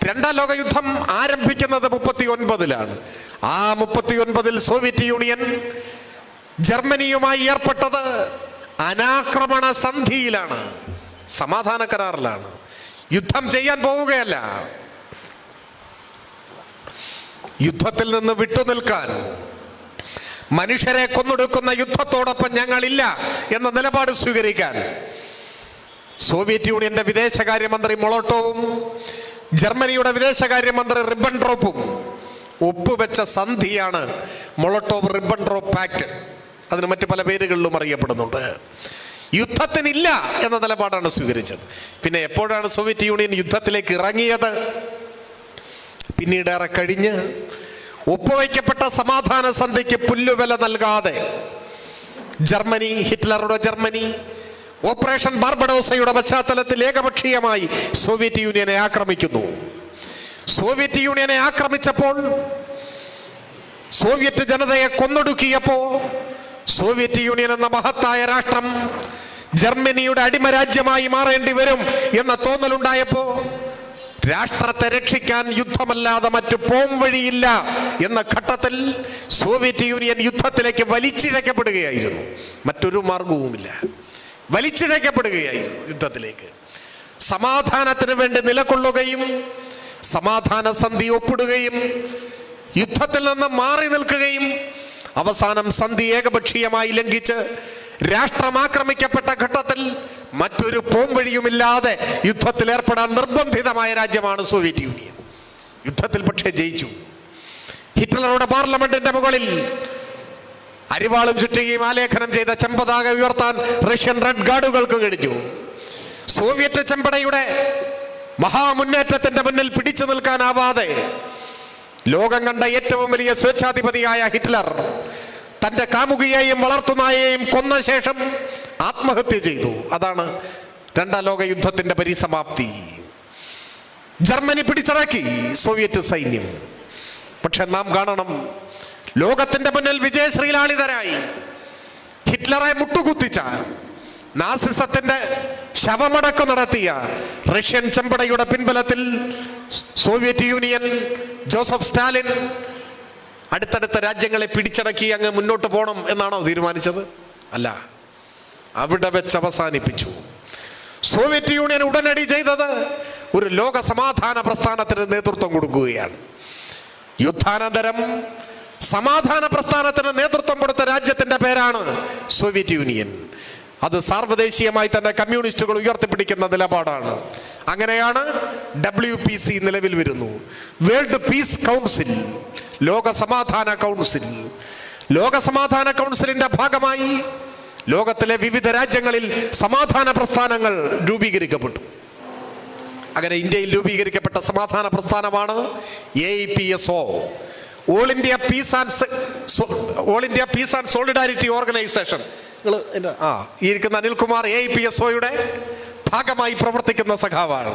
2ാം ലോകയുദ്ധം ആരംഭിക്കുന്നത് 39 ആ 39 സോവിയറ്റ് യൂണിയൻ ജർമ്മനിയുമായി ഏർപ്പെട്ടത് അനാക്രമണ സന്ധിയിലാണ്, സമാധാന കരാറിലാണ്. യുദ്ധം ചെയ്യാൻ പോവുകയല്ല. യുദ്ധത്തിൽ നിന്ന് വിട്ടുനിൽക്കാൻ, മനുഷ്യരെ കൊന്നൊടുക്കുന്ന യുദ്ധത്തോടൊപ്പം ഞങ്ങളില്ല എന്ന നിലപാട് സ്വീകരിക്കാൻ സോവിയറ്റ് യൂണിയന്റെ വിദേശകാര്യമന്ത്രി മൊളോട്ടോവും ജർമ്മനിയുടെ വിദേശകാര്യമന്ത്രി റിബൻട്രോപ്പും ഒപ്പുവെച്ച സന്ധിയാണ് മൊളോട്ടോവ് റിബൻട്രോപ്പ് പാക്ട്. അതിന് മറ്റ് പല പേരുകളിലും അറിയപ്പെടുന്നുണ്ട്. യുദ്ധത്തിനില്ല എന്ന നിലപാടാണ് സ്വീകരിച്ചത്. പിന്നെ എപ്പോഴാണ് സോവിയറ്റ് യൂണിയൻ യുദ്ധത്തിലേക്ക് ഇറങ്ങിയത്? പിന്നീട് ഏറെ കഴിഞ്ഞ് ഒപ്പുവയ്ക്കപ്പെട്ട സമാധാന സന്ധിക്ക് പുല്ലുവില നൽകാതെ ജർമ്മനി, ഹിറ്റ്ലറുടെ ജർമ്മനി, ഓപ്പറേഷൻ ബാർബഡോസയുടെ പശ്ചാത്തലത്തിൽ ഏകപക്ഷീയമായി സോവിയറ്റ് യൂണിയനെ ആക്രമിക്കുന്നു. സോവിയറ്റ് യൂണിയനെ ആക്രമിച്ചപ്പോൾ, സോവിയറ്റ് ജനതയെ കൊന്നൊടുക്കിയപ്പോ, സോവിയറ്റ് യൂണിയൻ എന്ന മഹത്തായ രാഷ്ട്രം ജർമ്മനിയുടെ അടിമരാജ്യമായി മാറേണ്ടി വരും എന്ന തോന്നലുണ്ടായപ്പോ, രാഷ്ട്രത്തെ രക്ഷിക്കാൻ യുദ്ധമല്ലാതെ മറ്റു പോം വഴിയില്ല എന്ന ഘട്ടത്തിൽ സോവിയറ്റ് യൂണിയൻ യുദ്ധത്തിലേക്ക് വലിച്ചിഴക്കപ്പെടുകയായിരുന്നു. മറ്റൊരു മാർഗവുമില്ല, വലിച്ചിഴക്കപ്പെടുകയായിരുന്നു യുദ്ധത്തിലേക്ക്. സമാധാനത്തിന് വേണ്ടി നിലകൊള്ളുകയും സമാധാന സന്ധി ഒപ്പിടുകയും യുദ്ധത്തിൽ നിന്ന് മാറി നിൽക്കുകയും അവസാനം സന്ധി ഏകപക്ഷീയമായി ലംഘിച്ച് രാഷ്ട്രം ആക്രമിക്കപ്പെട്ട ഘട്ടത്തിൽ മറ്റൊരു പോംവഴിയുമില്ലാതെ യുദ്ധത്തിൽ ഏർപ്പെടാൻ നിർബന്ധിതമായ രാജ്യമാണ് സോവിയറ്റ് യൂണിയൻ. യുദ്ധത്തിൽ പക്ഷേ ജയിച്ചു. ഹിറ്റ്ലറുടെ പാർലമെന്റിന്റെ മുകളിൽ അരിവാളും ചുറ്റുകയും ആലേഖനം ചെയ്ത ചെമ്പതാക ഉയർത്താൻ റഷ്യൻ റെഡ് ഗാർഡുകൾക്ക് കഴിഞ്ഞു. സോവിയറ്റ് ചെമ്പടയുടെ മഹാമുന്നേറ്റത്തിന്റെ മുന്നിൽ പിടിച്ചു നിൽക്കാനാവാതെ ലോകം കണ്ട ഏറ്റവും വലിയ സ്വേച്ഛാധിപതിയായ ഹിറ്റ്ലർ തന്റെ കാമുകിയെയും വളർത്തുനായെയും കൊന്ന ശേഷം ആത്മഹത്യ ചെയ്തു. അതാണ് രണ്ടാം ലോക യുദ്ധത്തിന്റെ പരിസമാപ്തി. ജർമ്മനി പിടിച്ചടക്കി സോവിയറ്റ് സൈന്യം. പക്ഷെ നാം കാണണം, ലോകത്തിന്റെ മുന്നിൽ വിജയശ്രീലാളിതരായി ഹിറ്റ്ലറെ മുട്ടുകുത്തിച്ച, നാസിസത്തിന്റെ ശവമടക്കം നടത്തിയ റഷ്യൻ ചെമ്പടയുടെ പിൻബലത്തിൽ സോവിയറ്റ് യൂണിയൻ, ജോസഫ് സ്റ്റാലിൻ അടുത്തടുത്ത രാജ്യങ്ങളെ പിടിച്ചടക്കി അങ്ങ് മുന്നോട്ട് പോകണം എന്നാണോ തീരുമാനിച്ചത്? അല്ല, അവിടെ വെച്ച് അവസാനിപ്പിച്ചു. സോവിയറ്റ് യൂണിയൻ ഉടനടി ചെയ്തത് ഒരു ലോക സമാധാന പ്രസ്ഥാനത്തിന് നേതൃത്വം കൊടുക്കുകയാണ്. യുദ്ധാനന്തരം സമാധാന പ്രസ്ഥാനത്തിന് നേതൃത്വം കൊടുത്ത രാജ്യത്തിന്റെ പേരാണ് സോവിയറ്റ് യൂണിയൻ. അത് സാർവദേശീയമായി തന്നെ കമ്മ്യൂണിസ്റ്റുകൾ ഉയർത്തിപ്പിടിക്കുന്ന നിലപാടാണ്. അങ്ങനെയാണ് WPC നിലവിൽ വരുന്നു, വേൾഡ് പീസ് കൗൺസിൽ, ലോക സമാധാന കൗൺസിൽ. ലോക സമാധാന കൗൺസിലിന്റെ ഭാഗമായി ലോകത്തിലെ വിവിധ രാജ്യങ്ങളിൽ സമാധാന പ്രസ്ഥാനങ്ങൾ രൂപീകരിക്കപ്പെട്ടു. അങ്ങനെ ഇന്ത്യയിൽ രൂപീകരിക്കപ്പെട്ട സമാധാന പ്രസ്ഥാനമാണ് AIPSO, all India piece and solidarity organisation. ഈ ഇരിക്കുന്ന അനിൽകുമാർ AIPSOയുടെ ഭാഗമായി പ്രവർത്തിക്കുന്ന സഖാവാണ്.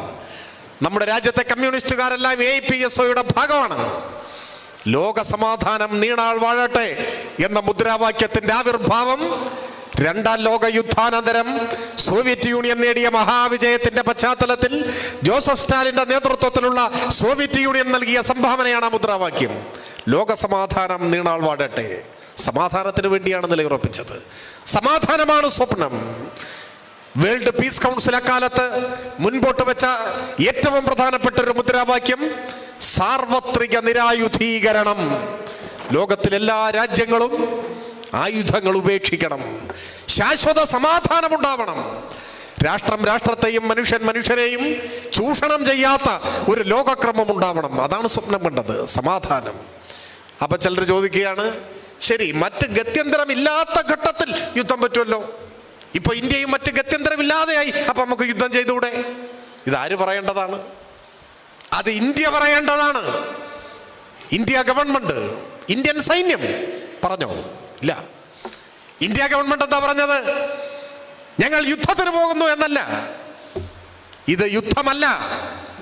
നമ്മുടെ രാജ്യത്തെ കമ്മ്യൂണിസ്റ്റുകാരെല്ലാം AIPSOയുടെ ഭാഗമാണ്. ലോക സമാധാനം നീണാൾ വാഴട്ടെ എന്ന മുദ്രാവാക്യത്തിന്റെ ആവിർഭാവം രണ്ടാം ലോക യുദ്ധാനന്തരം സോവിയറ്റ് യൂണിയൻ നേടിയ മഹാവിജയത്തിന്റെ പശ്ചാത്തലത്തിൽ ജോസഫ് സ്റ്റാലിന്റെ നേതൃത്വത്തിലുള്ള സോവിയറ്റ് യൂണിയൻ നൽകിയ സംഭാവനയാണ് ആ മുദ്രാവാക്യം. ലോക സമാധാനം നീണാൾ വാഴട്ടെ. സമാധാനത്തിന് വേണ്ടിയാണ് നിലയുറപ്പിച്ചത്. സമാധാനമാണ് സ്വപ്നം. വേൾഡ് പീസ് കൗൺസിൽ അക്കാലത്ത് മുൻപോട്ട് വെച്ച ഏറ്റവും പ്രധാനപ്പെട്ട ഒരു മുദ്രാവാക്യം സാർവത്രിക നിരായുധീകരണം. ലോകത്തിലെല്ലാ രാജ്യങ്ങളും ആയുധങ്ങൾ ഉപേക്ഷിക്കണം, ശാശ്വത സമാധാനം ഉണ്ടാവണം, രാഷ്ട്രം രാഷ്ട്രത്തെയും മനുഷ്യൻ മനുഷ്യരെയും ചൂഷണം ചെയ്യാത്ത ഒരു ലോകക്രമം ഉണ്ടാവണം. അതാണ് സ്വപ്നം കണ്ടത്, സമാധാനം. അപ്പൊ ചിലർ ചോദിക്കുകയാണ്, ശരി, മറ്റ് ഗത്യന്തരമില്ലാത്ത ഘട്ടത്തിൽ യുദ്ധം പറ്റുമല്ലോ, ഇപ്പൊ ഇന്ത്യയും മറ്റ് ഗത്യന്തരമില്ലാതെയായി, അപ്പൊ നമുക്ക് യുദ്ധം ചെയ്തുകൂടെ? ഇതാര് പറയേണ്ടതാണ്? അത് ഇന്ത്യ പറയേണ്ടതാണ്. ഇന്ത്യ ഗവൺമെന്റ്, ഇന്ത്യൻ സൈന്യം പറഞ്ഞോ? ഇല്ല. ഇന്ത്യ ഗവൺമെന്റ് എന്താ പറഞ്ഞത്? ഞങ്ങൾ യുദ്ധത്തിന് പോകുന്നു എന്നല്ല. ഇത് യുദ്ധമല്ല.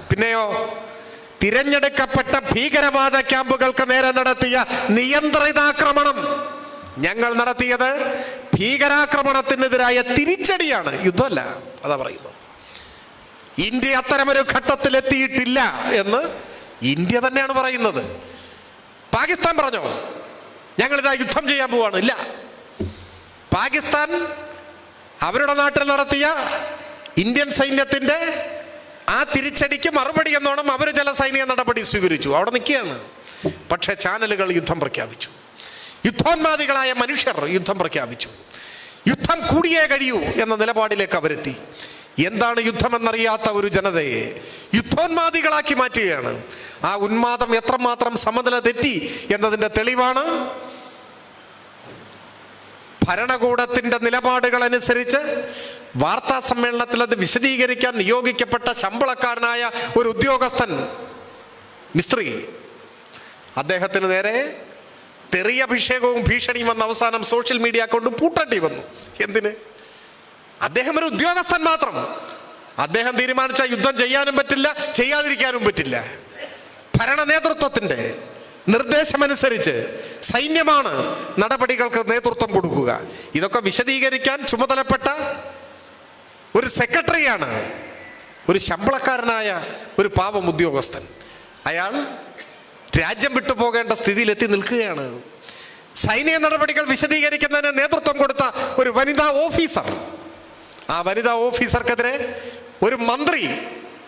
പിന്നെയോ തിരഞ്ഞെടുക്കപ്പെട്ട ഭീകരവാദ ക്യാമ്പുകൾക്ക് നേരെ നടത്തിയ നിയന്ത്രിതാക്രമണം. ഞങ്ങൾ നടത്തിയത് ഭീകരാക്രമണത്തിനെതിരായ തിരിച്ചടിയാണ്, യുദ്ധമല്ല. അതാ പറയുന്നു. ഇന്ത്യ അത്തരമൊരു ഘട്ടത്തിൽ എത്തിയിട്ടില്ല എന്ന് ഇന്ത്യ തന്നെയാണ് പറയുന്നത്. പാകിസ്ഥാൻ പറഞ്ഞോ ഞങ്ങളിതാ യുദ്ധം ചെയ്യാൻ പോവാണ്? ഇല്ല. പാകിസ്ഥാൻ അവരുടെ നാട്ടിൽ നടത്തിയ ഇന്ത്യൻ സൈന്യത്തിന്റെ ആ തിരിച്ചടിക്ക് മറുപടി എന്നോണം അവർ ചില സൈനിക നടപടി സ്വീകരിച്ചു, അവിടെ നിൽക്കുകയാണ്. പക്ഷെ ചാനലുകൾ യുദ്ധം പ്രഖ്യാപിച്ചു. യുദ്ധോന്മാദികളായ മനുഷ്യർ യുദ്ധം പ്രഖ്യാപിച്ചു. യുദ്ധം കൂടിയേ കഴിയൂ എന്ന നിലപാടിലേക്ക് അവരെത്തി. എന്താണ് യുദ്ധമെന്നറിയാത്ത ഒരു ജനതയെ യുദ്ധോന്മാദികളാക്കി മാറ്റുകയാണ്. ആ ഉന്മാദം എത്രമാത്രം സമനില തെറ്റി എന്നതിന്റെ തെളിവാണ് ഭരണകൂടത്തിൻ്റെ നിലപാടുകൾ അനുസരിച്ച് വാർത്താ സമ്മേളനത്തിൽ അത് വിശദീകരിക്കാൻ നിയോഗിക്കപ്പെട്ട ശമ്പളക്കാരനായ ഒരു ഉദ്യോഗസ്ഥൻ മിസ്ത്രി, അദ്ദേഹത്തിന് നേരെ തെറിയഭിഷേകവും ഭീഷണിയും വന്ന അവസാനം സോഷ്യൽ മീഡിയ കൊണ്ട് പൂട്ടേണ്ടി വന്നു. എന്തിന്? അദ്ദേഹം ഒരു ഉദ്യോഗസ്ഥൻ മാത്രം. അദ്ദേഹം തീരുമാനിച്ച യുദ്ധം ചെയ്യാനും പറ്റില്ല, ചെയ്യാതിരിക്കാനും പറ്റില്ല. ഭരണ നേതൃത്വത്തിൻ്റെ നിർദ്ദേശമനുസരിച്ച് സൈന്യമാണ് നടപടികൾക്ക് നേതൃത്വം കൊടുക്കുക. ഇതൊക്കെ വിശദീകരിക്കാൻ ചുമതലപ്പെട്ട ഒരു സെക്രട്ടറിയാണ് ഒരു ശമ്പളക്കാരനായ ഒരു പാവം ഉദ്യോഗസ്ഥൻ. അയാൾ രാജ്യം വിട്ടു പോകേണ്ട സ്ഥിതിയിലെത്തി നിൽക്കുകയാണ്. സൈനിക നടപടികൾ വിശദീകരിക്കുന്നതിന് നേതൃത്വം കൊടുത്ത ഒരു വനിതാ ഓഫീസർ, ആ വനിതാ ഓഫീസർക്കെതിരെ ഒരു മന്ത്രി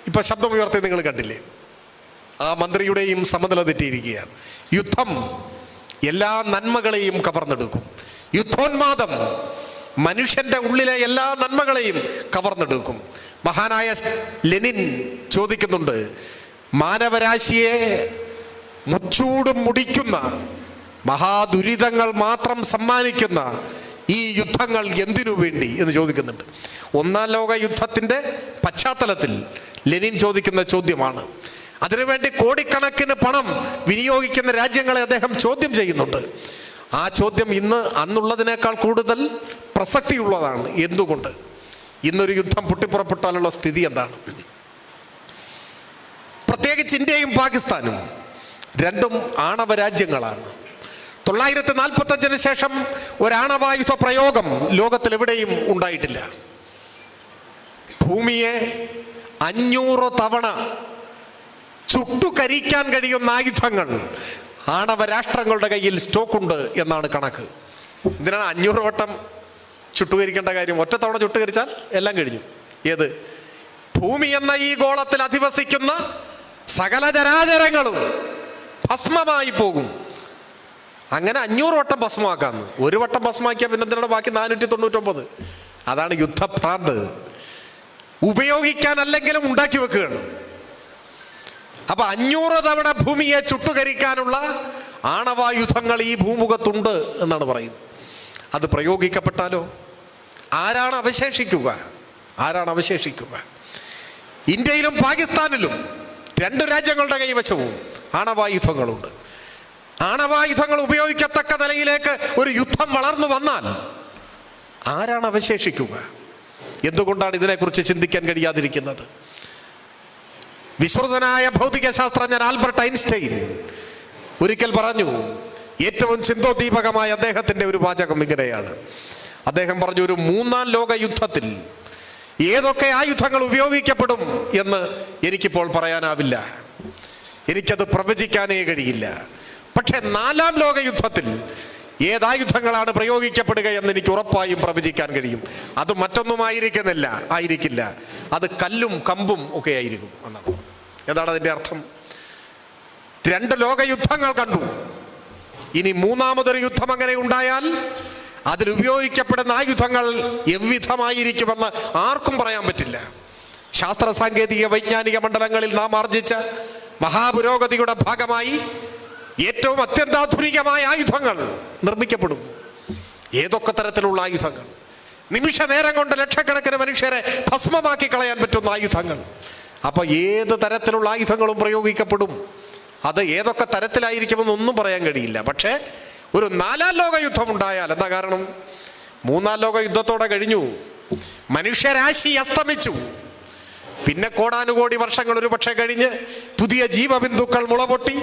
ഇപ്പൊ ശബ്ദമുയർത്തി നിങ്ങൾ കണ്ടില്ലേ? ആ മന്ത്രിയുടെയും സമനില തെറ്റിയിരിക്കുകയാണ്. യുദ്ധം എല്ലാ നന്മകളെയും കവർന്നെടുക്കും. യുദ്ധോന്മാദം മനുഷ്യന്റെ ഉള്ളിലെ എല്ലാ നന്മകളെയും കവർന്നെടുക്കും. മഹാനായ ലെനിൻ ചോദിക്കുന്നുണ്ട്, മാനവരാശിയെ മുച്ചൂടും മുടിക്കുന്ന മഹാദുരിതങ്ങൾ മാത്രം സമ്മാനിക്കുന്ന ഈ യുദ്ധങ്ങൾ എന്തിനു വേണ്ടി എന്ന് ചോദിക്കുന്നുണ്ട്. ഒന്നാം ലോക യുദ്ധത്തിൻ്റെ പശ്ചാത്തലത്തിൽ ലെനിൻ ചോദിക്കുന്ന ചോദ്യമാണ്. അതിനുവേണ്ടി കോടിക്കണക്കിന് പണം വിനിയോഗിക്കുന്ന രാജ്യങ്ങളെ അദ്ദേഹം ചോദ്യം ചെയ്യുന്നുണ്ട്. ആ ചോദ്യം ഇന്ന് അന്നുള്ളതിനേക്കാൾ കൂടുതൽ പ്രസക്തിയുള്ളതാണ്. എന്തുകൊണ്ട്? ഇന്നൊരു യുദ്ധം പൊട്ടിപ്പുറപ്പെട്ടാലുള്ള സ്ഥിതി എന്താണ്? പ്രത്യേകിച്ച് ഇന്ത്യയും പാകിസ്ഥാനും രണ്ടും ആണവ രാജ്യങ്ങളാണ്. 945 ശേഷം ഒരാണവായുധ പ്രയോഗം ലോകത്തിൽ എവിടെയും ഉണ്ടായിട്ടില്ല. ഭൂമിയെ 500 തവണ ചുട്ടുകരിക്കാൻ കഴിയുന്ന ആയുധങ്ങൾ ആണവ രാഷ്ട്രങ്ങളുടെ കയ്യിൽ സ്റ്റോക്കുണ്ട് എന്നാണ് കണക്ക്. ഇതിനാണ് 500 വട്ടം ചുട്ടുകരിക്കേണ്ട കാര്യം? ഒറ്റ തവണ ചുട്ടുകരിച്ചാൽ എല്ലാം കഴിഞ്ഞു. ഏത്? ഭൂമി എന്ന ഈ ഗോളത്തിൽ അധിവസിക്കുന്ന സകല ചരാചരങ്ങളും ഭസ്മമായി പോകും. അങ്ങനെ 500 വട്ടം ഭസ്മമാക്കാന്ന്. ഒരു വട്ടം ഭസ്മമാക്കിയാൽ പിന്നെ എന്തിനാണ് ബാക്കി 499? അതാണ് യുദ്ധഭ്രാന്ത്. ഉപയോഗിക്കാനല്ലെങ്കിലും ഉണ്ടാക്കി വെക്കുകയാണ്. അപ്പൊ 500 തവണ ഭൂമിയെ ചുട്ടുകരിക്കാനുള്ള ആണവായുധങ്ങൾ ഈ ഭൂമുഖത്തുണ്ട് എന്നാണ് പറയുന്നത്. അത് പ്രയോഗിക്കപ്പെട്ടാലോ ആരാണ് അവശേഷിക്കുക? ആരാണ് അവശേഷിക്കുക? ഇന്ത്യയിലും പാകിസ്ഥാനിലും രണ്ട് രാജ്യങ്ങളുടെ കൈവശവും ആണവായുധങ്ങളുണ്ട്. ആണവായുധങ്ങൾ ഉപയോഗിക്കത്തക്ക നിലയിലേക്ക് ഒരു യുദ്ധം വളർന്നു വന്നാൽ ആരാണ് അവശേഷിക്കുക? എന്തുകൊണ്ടാണ് ഇതിനെക്കുറിച്ച് ചിന്തിക്കാൻ കഴിയാതിരിക്കുന്നത്? വിശ്രുതനായ ഭൗതിക ശാസ്ത്രജ്ഞൻ ആൽബർട്ട് ഐൻസ്റ്റൈൻ ഒരിക്കൽ പറഞ്ഞു, ഏറ്റവും ചിന്തോദ്ദീപകമായ അദ്ദേഹത്തിൻ്റെ ഒരു വാചകം ഇങ്ങനെയാണ്. അദ്ദേഹം പറഞ്ഞു, ഒരു മൂന്നാം ലോക യുദ്ധത്തിൽ ഏതൊക്കെ ആയുധങ്ങൾ ഉപയോഗിക്കപ്പെടും എന്ന് എനിക്കിപ്പോൾ പറയാനാവില്ല, എനിക്കത് പ്രവചിക്കാനേ കഴിയില്ല. പക്ഷെ 4ാം ലോക യുദ്ധത്തിൽ ഏതായുധങ്ങളാണ് പ്രയോഗിക്കപ്പെടുക എന്ന് എനിക്ക് ഉറപ്പായും പ്രവചിക്കാൻ കഴിയും. അത് ആയിരിക്കില്ല, അത് കല്ലും കമ്പും ഒക്കെ ആയിരിക്കും എന്നാണ്. എന്താണ് അതിൻ്റെ അർത്ഥം? 2 ലോകയുദ്ധങ്ങൾ കണ്ടു. ഇനി 3ാമതൊരു യുദ്ധം അങ്ങനെ ഉണ്ടായാൽ അതിലുപയോഗിക്കപ്പെടുന്ന ആയുധങ്ങൾ എவ்விധമായിരിക്കുമെന്ന് ആർക്കും പറയാൻ പറ്റില്ല. ശാസ്ത്ര സാങ്കേതിക വൈജ്ഞാനിക മണ്ഡലങ്ങളിൽ നാം ആർജിച്ച മഹാപുരോഗതിയുടെ ഭാഗമായി ഏറ്റവും അത്യന്താധുനികമായ ആയുധങ്ങൾ നിർമ്മിക്കപ്പെടുന്നു. ഏതൊക്കെ തരത്തിലുള്ള ആയുധങ്ങൾ? നിമിഷ നേരം കൊണ്ട് ലക്ഷക്കണക്കിന് മനുഷ്യരെ ഭസ്മമാക്കി കളയാൻ പറ്റുന്ന ആയുധങ്ങൾ. അപ്പൊ ഏത് തരത്തിലുള്ള ആയുധങ്ങളും പ്രയോഗിക്കപ്പെടും. അത് ഏതൊക്കെ തരത്തിലായിരിക്കുമെന്നൊന്നും പറയാൻ കഴിയില്ല. പക്ഷേ ഒരു 4ാം ലോക യുദ്ധം ഉണ്ടായാൽ എന്താ കാരണം? 3ാം ലോക യുദ്ധത്തോടെ കഴിഞ്ഞു, മനുഷ്യരാശി അസ്തമിച്ചു. പിന്നെ കോടാനുകോടി വർഷങ്ങൾ ഒരു പക്ഷെ കഴിഞ്ഞ് പുതിയ ജീവബിന്ദുക്കൾ മുളപൊട്ടി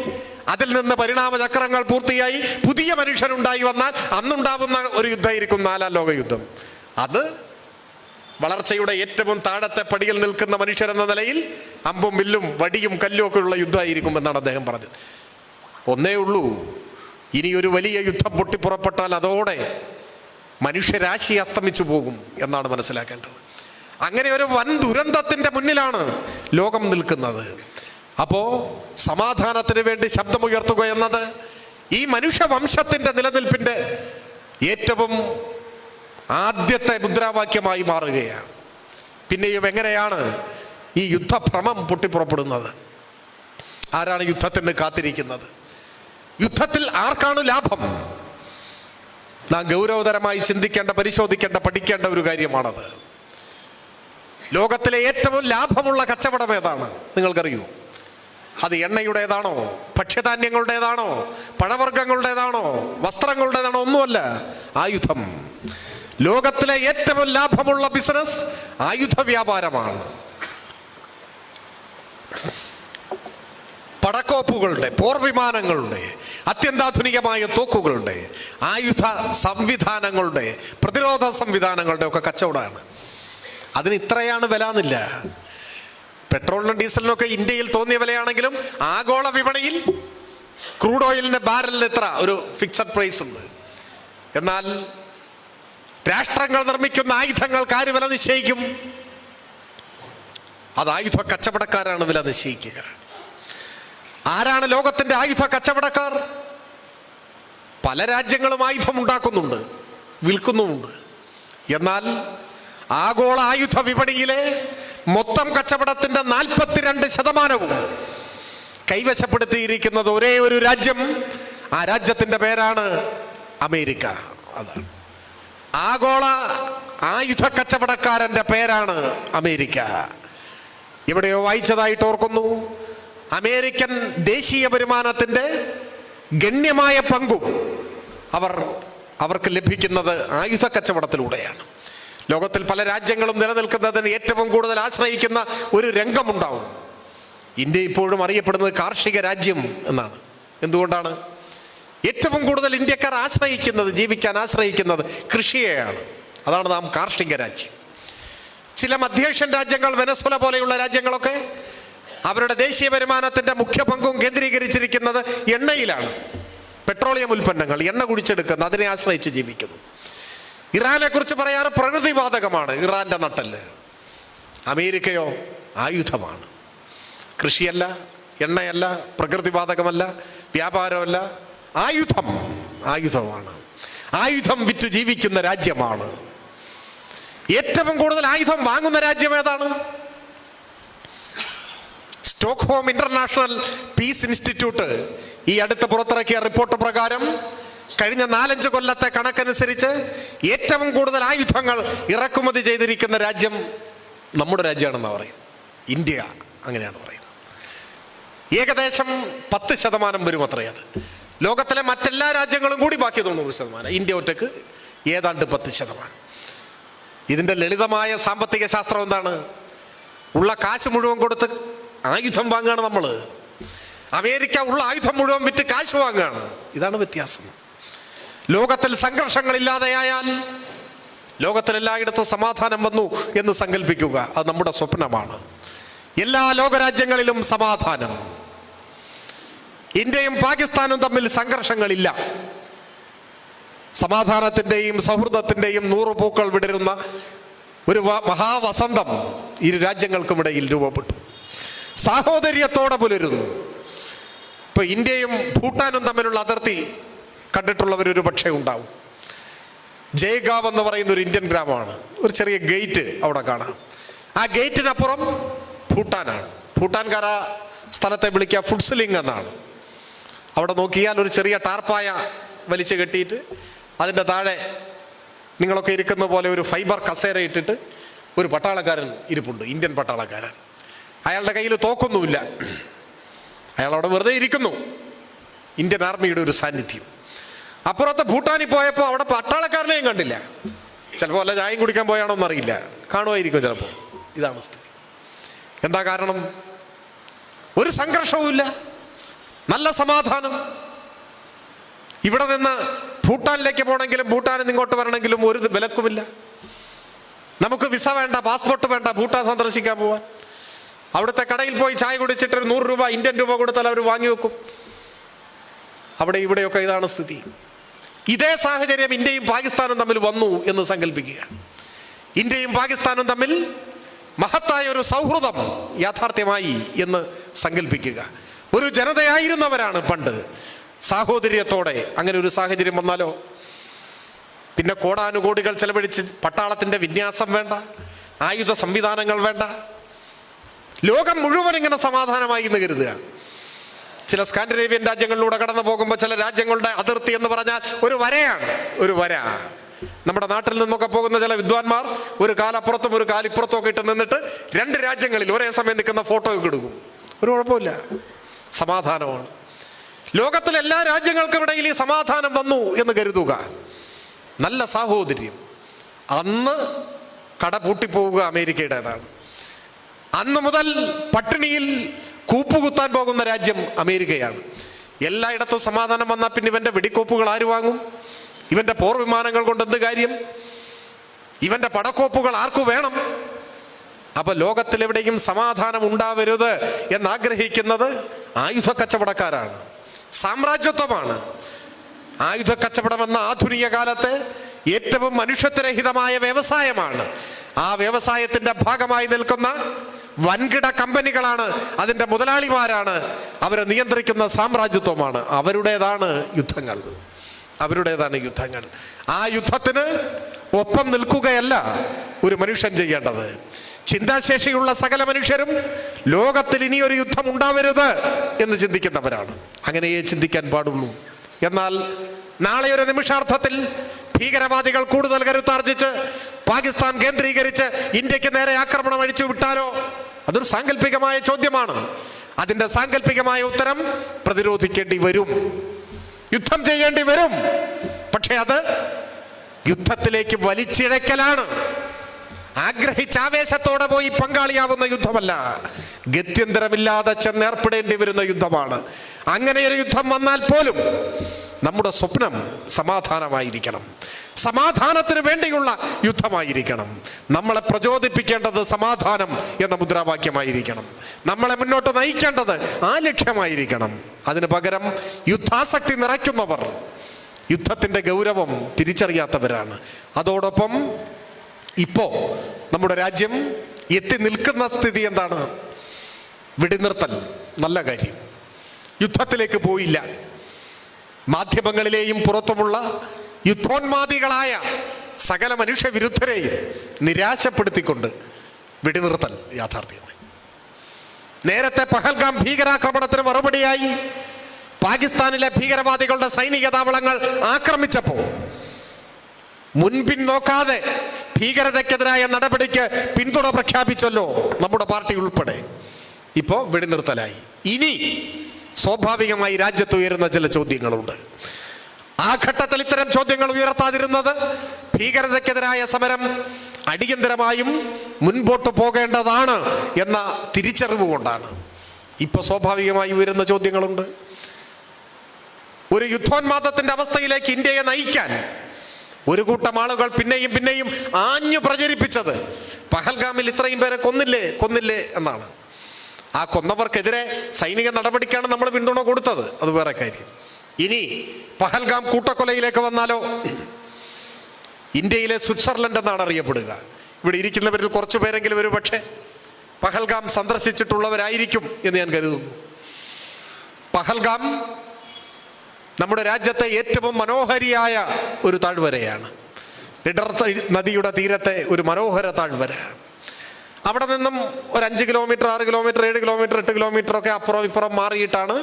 അതിൽ നിന്ന് പരിണാമചക്രങ്ങൾ പൂർത്തിയായി പുതിയ മനുഷ്യരുണ്ടായി വന്നാൽ അന്നുണ്ടാവുന്ന ഒരു യുദ്ധമായിരിക്കും 4ാം ലോക യുദ്ധം. അത് വളർച്ചയുടെ ഏറ്റവും താഴത്തെ പടിയിൽ നിൽക്കുന്ന മനുഷ്യരെന്ന നിലയിൽ അമ്പും വില്ലും വടിയും കല്ലും ഒക്കെ ഉള്ള യുദ്ധമായിരിക്കും എന്നാണ് അദ്ദേഹം പറഞ്ഞത്. ഒന്നേ ഉള്ളൂ, ഇനി ഒരു വലിയ യുദ്ധം പൊട്ടിപ്പുറപ്പെട്ടാൽ അതോടെ മനുഷ്യരാശി അസ്തമിച്ചു പോകും എന്നാണ് മനസ്സിലാക്കേണ്ടത്. അങ്ങനെ ഒരു വൻ ദുരന്തത്തിന്റെ മുന്നിലാണ് ലോകം നിൽക്കുന്നത്. അപ്പോ സമാധാനത്തിന് വേണ്ടി ശബ്ദമുയർത്തുക എന്നത് ഈ മനുഷ്യവംശത്തിന്റെ നിലനിൽപ്പിന്റെ ഏറ്റവും ആദ്യത്തെ മുദ്രാവാക്യമായി മാറുകയാണ്. പിന്നെയും എങ്ങനെയാണ് ഈ യുദ്ധഭ്രമം പൊട്ടിപ്പുറപ്പെടുന്നത്? ആരാണ് യുദ്ധത്തിന് കാത്തിരിക്കുന്നത്? യുദ്ധത്തിൽ ആർക്കാണ് ലാഭം? നാം ഗൗരവതരമായി ചിന്തിക്കേണ്ട, പരിശോധിക്കേണ്ട, പഠിക്കേണ്ട ഒരു കാര്യമാണത്. ലോകത്തിലെ ഏറ്റവും ലാഭമുള്ള കച്ചവടം ഏതാണ് നിങ്ങൾക്കറിയൂ? അത് എണ്ണയുടേതാണോ, ഭക്ഷ്യധാന്യങ്ങളുടേതാണോ, പഴവർഗ്ഗങ്ങളുടേതാണോ, വസ്ത്രങ്ങളുടേതാണോ? ഒന്നുമല്ല, ആയുധം. ലോകത്തിലെ ഏറ്റവും ലാഭമുള്ള ബിസിനസ് ആയുധ വ്യാപാരമാണ്. പടക്കോപ്പുകളുടെ, പോർവിമാനങ്ങളുടെ, അത്യന്താധുനികമായ തോക്കുകളുടെ, ആയുധ സംവിധാനങ്ങളുടെ, പ്രതിരോധ സംവിധാനങ്ങളുടെ ഒക്കെ കച്ചവടമാണ്. അതിന് ഇത്രയാണ് വില എന്നില്ല. പെട്രോളിനും ഡീസലിനും ഒക്കെ ഇന്ത്യയിൽ തോന്നിയ വിലയാണെങ്കിലും ആഗോള വിപണിയിൽ ക്രൂഡ് ഓയിലിന്റെ ബാരലിന് ഇത്ര ഒരു ഫിക്സഡ് പ്രൈസ് ഉണ്ട്. എന്നാൽ രാഷ്ട്രങ്ങൾ നിർമ്മിക്കുന്ന ആയുധങ്ങൾക്ക് ആര് വില നിശ്ചയിക്കും? അത് ആയുധ കച്ചവടക്കാരാണ് വില നിശ്ചയിക്കുക. ആരാണ് ലോകത്തിന്റെ ആയുധ കച്ചവടക്കാർ? പല രാജ്യങ്ങളും ആയുധം ഉണ്ടാക്കുന്നുണ്ട്, വിൽക്കുന്നുമുണ്ട്. എന്നാൽ ആഗോള ആയുധ വിപണിയിലെ മൊത്തം കച്ചവടത്തിന്റെ 42% കൈവശപ്പെടുത്തിയിരിക്കുന്നത് ഒരേ ഒരു രാജ്യം. ആ രാജ്യത്തിന്റെ പേരാണ് അമേരിക്ക. അതാണ് ആഗോള ആയുധ കച്ചവടക്കാരന്റെ പേരാണ് അമേരിക്ക. എവിടെയോ വായിച്ചതായിട്ട് ഓർക്കുന്നു, അമേരിക്കൻ ദേശീയ വരുമാനത്തിന്റെ ഗണ്യമായ പങ്കും അവർക്ക് ലഭിക്കുന്നത് ആയുധ കച്ചവടത്തിലൂടെയാണ്. ലോകത്തിൽ പല രാജ്യങ്ങളും നിലനിൽക്കുന്നതിന് ഏറ്റവും കൂടുതൽ ആശ്രയിക്കുന്ന ഒരു രംഗമുണ്ടാവും. ഇന്ത്യ ഇപ്പോഴും അറിയപ്പെടുന്നത് കാർഷിക രാജ്യം എന്നാണ്. എന്തുകൊണ്ടാണ്? ഏറ്റവും കൂടുതൽ ഇന്ത്യക്കാർ ജീവിക്കാൻ ആശ്രയിക്കുന്നത് കൃഷിയെയാണ്. അതാണ് നാം കാർഷിക രാജ്യം. ചില മധ്യേഷ്യൻ രാജ്യങ്ങൾ, വെനസ്വല പോലെയുള്ള രാജ്യങ്ങളൊക്കെ അവരുടെ ദേശീയ വരുമാനത്തിന്റെ മുഖ്യ പങ്കും കേന്ദ്രീകരിച്ചിരിക്കുന്നത് എണ്ണയിലാണ്. പെട്രോളിയം ഉൽപ്പന്നങ്ങൾ, എണ്ണ കുടിച്ചെടുക്കുന്ന, അതിനെ ആശ്രയിച്ച് ജീവിക്കുന്നു. ഇറാനെ കുറിച്ച് പറയാറ് പ്രകൃതിവാതകമാണ് ഇറാന്റെ നട്ടെല്ല്. അമേരിക്കയോ ആയുധമാണ്. കൃഷിയല്ല, എണ്ണയല്ല, പ്രകൃതിവാതകമല്ല, വ്യാപാരമല്ല, ആയുധമാണ്. ആയുധം വിറ്റ് ജീവിക്കുന്ന രാജ്യമാണ്. ഏറ്റവും കൂടുതൽ ആയുധം വാങ്ങുന്ന രാജ്യം ഏതാണ്? സ്റ്റോക്ക്ഹോം ഇന്റർനാഷണൽ പീസ് ഇൻസ്റ്റിറ്റ്യൂട്ട് ഈ അടുത്ത് പുറത്തിറക്കിയ റിപ്പോർട്ട് പ്രകാരം കഴിഞ്ഞ 4-5 കൊല്ലത്തെ കണക്കനുസരിച്ച് ഏറ്റവും കൂടുതൽ ആയുധങ്ങൾ ഇറക്കുമതി ചെയ്തിരിക്കുന്ന രാജ്യം നമ്മുടെ രാജ്യമാണെന്നാണ് പറയുന്നത്. ഇന്ത്യ അങ്ങനെയാണ് പറയുന്നത്. ഏകദേശം 10% വരും അത്രയത്. ലോകത്തിലെ മറ്റെല്ലാ രാജ്യങ്ങളും കൂടി ബാക്കി 90%. ഇന്ത്യ ഒറ്റക്ക് ഏതാണ്ട് 10%. ഇതിൻ്റെ ലളിതമായ സാമ്പത്തിക ശാസ്ത്രം എന്താണ്? ഉള്ള കാശ് മുഴുവൻ കൊടുത്ത് ആയുധം വാങ്ങുകയാണ് നമ്മൾ. അമേരിക്ക ഉള്ള ആയുധം മുഴുവൻ വിറ്റ് കാശ് വാങ്ങുകയാണ്. ഇതാണ് വ്യത്യാസം. ലോകത്തിൽ സംഘർഷങ്ങളില്ലാതെയായാൽ ലോകത്തിലെല്ലായിടത്തും സമാധാനം വന്നു എന്ന് സങ്കല്പിക്കുക. അത് നമ്മുടെ സ്വപ്നമാണ്. എല്ലാ ലോകരാജ്യങ്ങളിലും സമാധാനം. ഇന്ത്യയും പാകിസ്ഥാനും തമ്മിൽ സംഘർഷങ്ങളില്ല. സമാധാനത്തിൻ്റെയും സൗഹൃദത്തിൻ്റെയും 100 പൂക്കൾ വിടരുന്ന ഒരു മഹാവസന്തം ഇരു രാജ്യങ്ങൾക്കുമിടയിൽ രൂപപ്പെട്ടു. സാഹോദര്യത്തോടെ പുലരുന്നു. ഇപ്പൊ ഇന്ത്യയും ഭൂട്ടാനും തമ്മിലുള്ള അതിർത്തി കണ്ടിട്ടുള്ളവരൊരു പക്ഷേ ഉണ്ടാവും. ജയ്ഗാവ് എന്ന് പറയുന്ന ഒരു ഇന്ത്യൻ ഗ്രാമമാണ്. ഒരു ചെറിയ ഗേറ്റ് അവിടെ കാണാം. ആ ഗേറ്റിനപ്പുറം ഭൂട്ടാനാണ്. ഭൂട്ടാൻകാർ ആ സ്ഥലത്തെ വിളിക്കുക ഫുഡ്സ്ലിംഗ് എന്നാണ്. അവിടെ നോക്കിയാൽ ഒരു ചെറിയ ടാർപ്പായ വലിച്ചു കെട്ടിയിട്ട് അതിൻ്റെ താഴെ നിങ്ങളൊക്കെ ഇരിക്കുന്ന പോലെ ഒരു ഫൈബർ കസേര ഇട്ടിട്ട് ഒരു പട്ടാളക്കാരൻ ഇരിപ്പുണ്ട്, ഇന്ത്യൻ പട്ടാളക്കാരൻ. അയാളുടെ കയ്യിൽ തോക്കൊന്നുമില്ല. അയാൾ അവിടെ വെറുതെ ഇരിക്കുന്നു. ഇന്ത്യൻ ആർമിയുടെ ഒരു സാന്നിധ്യം. അപ്പുറത്ത് ഭൂട്ടാനിൽ പോയപ്പോൾ അവിടെ പട്ടാളക്കാരനെയും കണ്ടില്ല. ചിലപ്പോൾ വല്ല ചായയും കുടിക്കാൻ പോയാണോ എന്നറിയില്ല, കാണുമായിരിക്കും ചിലപ്പോൾ. ഇതാണ് സ്ഥിതി. എന്താ കാരണം? ഒരു സംഘർഷവുമില്ല, നല്ല സമാധാനം. ഇവിടെ നിന്ന് ഭൂട്ടാനിലേക്ക് പോകണമെങ്കിലും ഭൂട്ടാനിൽ നിന്ന് ഇങ്ങോട്ട് വരണമെങ്കിലും ഒരു വിലക്കുമില്ല. നമുക്ക് വിസ വേണ്ട, പാസ്പോർട്ട് വേണ്ട, ഭൂട്ടാൻ സന്ദർശിക്കാൻ പോവാൻ. അവിടുത്തെ കടയിൽ പോയി ചായ കുടിച്ചിട്ട് ഒരു 100 രൂപ, ഇന്ത്യൻ രൂപ കൊടുത്താൽ അവർ വാങ്ങി വെക്കും. അവിടെ ഇവിടെയൊക്കെ ഇതാണ് സ്ഥിതി. ഇതേ സാഹചര്യം ഇന്ത്യയും പാകിസ്ഥാനും തമ്മിൽ വന്നു എന്ന് സങ്കല്പിക്കുക. ഇന്ത്യയും പാകിസ്ഥാനും തമ്മിൽ മഹത്തായ ഒരു സൗഹൃദം യാഥാർത്ഥ്യമായി എന്ന് സങ്കല്പിക്കുക. ഒരു ജനതയായിരുന്നവരാണ് പണ്ട്. സാഹോദര്യത്തോടെ അങ്ങനെ ഒരു സാഹചര്യം വന്നാലോ പിന്നെ കോടാനുകോടികൾ ചെലവഴിച്ച് പട്ടാളത്തിന്റെ വിന്യാസം വേണ്ട, ആയുധ സംവിധാനങ്ങൾ വേണ്ട. ലോകം മുഴുവൻ ഇങ്ങനെ സമാധാനമായി എന്ന് കരുതുക. ചില സ്കാൻഡിനേവിയൻ രാജ്യങ്ങളിലൂടെ കടന്നു പോകുമ്പോൾ ചില രാജ്യങ്ങളുടെ അതിർത്തി എന്ന് പറഞ്ഞാൽ ഒരു വരയാണ്, ഒരു വര. നമ്മുടെ നാട്ടിൽ നിന്നൊക്കെ പോകുന്ന ചില വിദ്വാൻമാർ ഒരു കാലപ്പുറത്തും ഒരു കാലിപ്പുറത്തും ഒക്കെ ഇട്ട് നിന്നിട്ട് രണ്ട് രാജ്യങ്ങളിൽ ഒരേ സമയം നിൽക്കുന്ന ഫോട്ടോ ഒക്കെ എടുക്കും. ഒരു കുഴപ്പമില്ല, സമാധാനമാണ്. ലോകത്തിലെ എല്ലാ രാജ്യങ്ങൾക്കും ഇടയിൽ ഈ സമാധാനം വന്നു എന്ന് കരുതുക, നല്ല സാഹോദര്യം. അന്ന് കട പൂട്ടിപ്പോവുക അമേരിക്കയുടേതാണ്. അന്ന് മുതൽ പട്ടിണിയിൽ കൂപ്പുകുത്താൻ പോകുന്ന രാജ്യം അമേരിക്കയാണ്. എല്ലായിടത്തും സമാധാനം വന്നാൽ പിന്നെ ഇവന്റെ വെടിക്കോപ്പുകൾ ആര് വാങ്ങും? ഇവന്റെ പോർ വിമാനങ്ങൾ കൊണ്ട് എന്ത് കാര്യം? ഇവന്റെ പടക്കോപ്പുകൾ ആർക്കു വേണം? അപ്പൊ ലോകത്തിലെവിടെയും സമാധാനം ഉണ്ടാവരുത് എന്നാഗ്രഹിക്കുന്നത് ആയുധ കച്ചവടക്കാരാണ്, സാമ്രാജ്യത്വമാണ്. ആയുധ കച്ചവടം എന്ന ആധുനിക കാലത്തെ ഏറ്റവും മനുഷ്യത്വരഹിതമായ വ്യവസായമാണ്. ആ വ്യവസായത്തിന്റെ ഭാഗമായി നിൽക്കുന്ന വൻകിട കമ്പനികളാണ്, അതിൻ്റെ മുതലാളിമാരാണ്, അവരെ നിയന്ത്രിക്കുന്ന സാമ്രാജ്യത്വമാണ്. അവരുടേതാണ് യുദ്ധങ്ങൾ, അവരുടേതാണ് യുദ്ധങ്ങൾ. ആ യുദ്ധത്തിന് ഒപ്പം നിൽക്കുകയല്ല ഒരു മനുഷ്യൻ ചെയ്യേണ്ടത്. ചിന്താശേഷിയുള്ള സകല മനുഷ്യരും ലോകത്തിൽ ഇനിയൊരു യുദ്ധം ഉണ്ടാവരുത് എന്ന് ചിന്തിക്കുന്നവരാണ്. അങ്ങനെയേ ചിന്തിക്കാൻ പാടുള്ളൂ. എന്നാൽ നാളെ ഒരു നിമിഷാർത്ഥത്തിൽ ഭീകരവാദികൾ കൂടുതൽ കരുത്താർജിച്ച് പാകിസ്ഥാൻ കേന്ദ്രീകരിച്ച് ഇന്ത്യക്ക് നേരെ ആക്രമണം അഴിച്ചു വിട്ടാലോ? അതൊരു സാങ്കല്പികമായ ചോദ്യമാണ്. അതിൻ്റെ സാങ്കല്പികമായ ഉത്തരം പ്രതിരോധിക്കേണ്ടി വരും, യുദ്ധം ചെയ്യേണ്ടി വരും. പക്ഷെ അത് യുദ്ധത്തിലേക്ക് വലിച്ചിഴക്കലാണ്. ആഗ്രഹിച്ച ആവേശത്തോടെ പോയി പങ്കാളിയാവുന്ന യുദ്ധമല്ല, ഗത്യന്തരമില്ലാതെ ചെന്നേർപ്പെടേണ്ടി വരുന്ന യുദ്ധമാണ്. അങ്ങനെയൊരു യുദ്ധം വന്നാൽ പോലും നമ്മുടെ സ്വപ്നം സമാധാനമായിരിക്കണം, സമാധാനത്തിന് വേണ്ടിയുള്ള യുദ്ധമായിരിക്കണം. നമ്മളെ പ്രചോദിപ്പിക്കേണ്ടത് സമാധാനം എന്ന മുദ്രാവാക്യമായിരിക്കണം. നമ്മളെ മുന്നോട്ട് നയിക്കേണ്ടത് ആ ലക്ഷ്യമായിരിക്കണം. അതിന് പകരം യുദ്ധാസക്തി നിറയ്ക്കുന്നവർ യുദ്ധത്തിൻ്റെ ഗൗരവം തിരിച്ചറിയാത്തവരാണ്. അതോടൊപ്പം ഇപ്പോ നമ്മുടെ രാജ്യം എത്തി നിൽക്കുന്ന സ്ഥിതി എന്താണ്? വെടിനിർത്തൽ, നല്ല കാര്യം. യുദ്ധത്തിലേക്ക് പോയില്ല. മാധ്യമങ്ങളിലെയും പുറത്തുമുള്ള യുദ്ധോന്മാദികളായ സകല മനുഷ്യവിരുദ്ധരെയും നിരാശപ്പെടുത്തിക്കൊണ്ട് വെടിനിർത്തൽ യാഥാർത്ഥ്യമായി. നേരത്തെ പഹൽഗാം ഭീകരാക്രമണത്തിന് മറുപടിയായി പാകിസ്ഥാനിലെ ഭീകരവാദികളുടെ സൈനിക താവളങ്ങൾ ആക്രമിച്ചപ്പോൾ മുൻപിൻ നോക്കാതെ ഭീകരതയ്ക്കെതിരായ നടപടിക്ക് പിന്തുണ പ്രഖ്യാപിച്ചല്ലോ നമ്മുടെ പാർട്ടി ഉൾപ്പെടെ. ഇപ്പോൾ വെടിനിർത്തലായി. ഇനി സ്വാഭാവികമായി രാജ്യത്ത് ഉയരുന്ന ചില ചോദ്യങ്ങളുണ്ട്. ആ ഘട്ടത്തിൽ ഇത്തരം ചോദ്യങ്ങൾ ഉയർത്താതിരുന്നത് ഭീകരതയ്ക്കെതിരായ സമരം അടിയന്തരമായും മുൻപോട്ട് പോകേണ്ടതാണ് എന്ന തിരിച്ചറിവ് കൊണ്ടാണ്. ഇപ്പൊ സ്വാഭാവികമായി ഉയരുന്ന ചോദ്യങ്ങളുണ്ട്. ഒരു യുദ്ധോന്മാദത്തിന്റെ അവസ്ഥയിലേക്ക് ഇന്ത്യയെ നയിക്കാൻ ഒരു കൂട്ടം ആളുകൾ പിന്നെയും പിന്നെയും ആഞ്ഞു പ്രചരിപ്പിച്ചത് പഹൽഗാമിൽ ഇത്രയും പേരെ കൊന്നില്ലേ എന്നാണ്. ആ കൊന്നവർക്കെതിരെ സൈനിക നടപടിക്കാണ് നമ്മൾ പിന്തുണ കൊടുത്തത്, അത് വേറെ കാര്യം. ഇനി പഹൽഗാം കൂട്ടക്കൊലയിലേക്ക് വന്നാലോ? ഇന്ത്യയിലെ സ്വിറ്റ്സർലൻഡ് എന്നാണ് അറിയപ്പെടുക. ഇവിടെ ഇരിക്കുന്നവരിൽ കുറച്ചു പേരെങ്കിലും ഒരു പക്ഷേ പഹൽഗാം സന്ദർശിച്ചിട്ടുള്ളവരായിരിക്കും എന്ന് ഞാൻ കരുതുന്നു. പഹൽഗാം നമ്മുടെ രാജ്യത്തെ ഏറ്റവും മനോഹരിയായ ഒരു താഴ്വരയാണ്. ഇടർ നദിയുടെ തീരത്തെ ഒരു മനോഹര താഴ്വര. അവിടെ നിന്നും ഒരു 5 കിലോമീറ്റർ 6 കിലോമീറ്റർ 7 കിലോമീറ്റർ 8 കിലോമീറ്റർ ഒക്കെ അപ്പുറം ഇപ്പുറം മാറിയിട്ടാണ്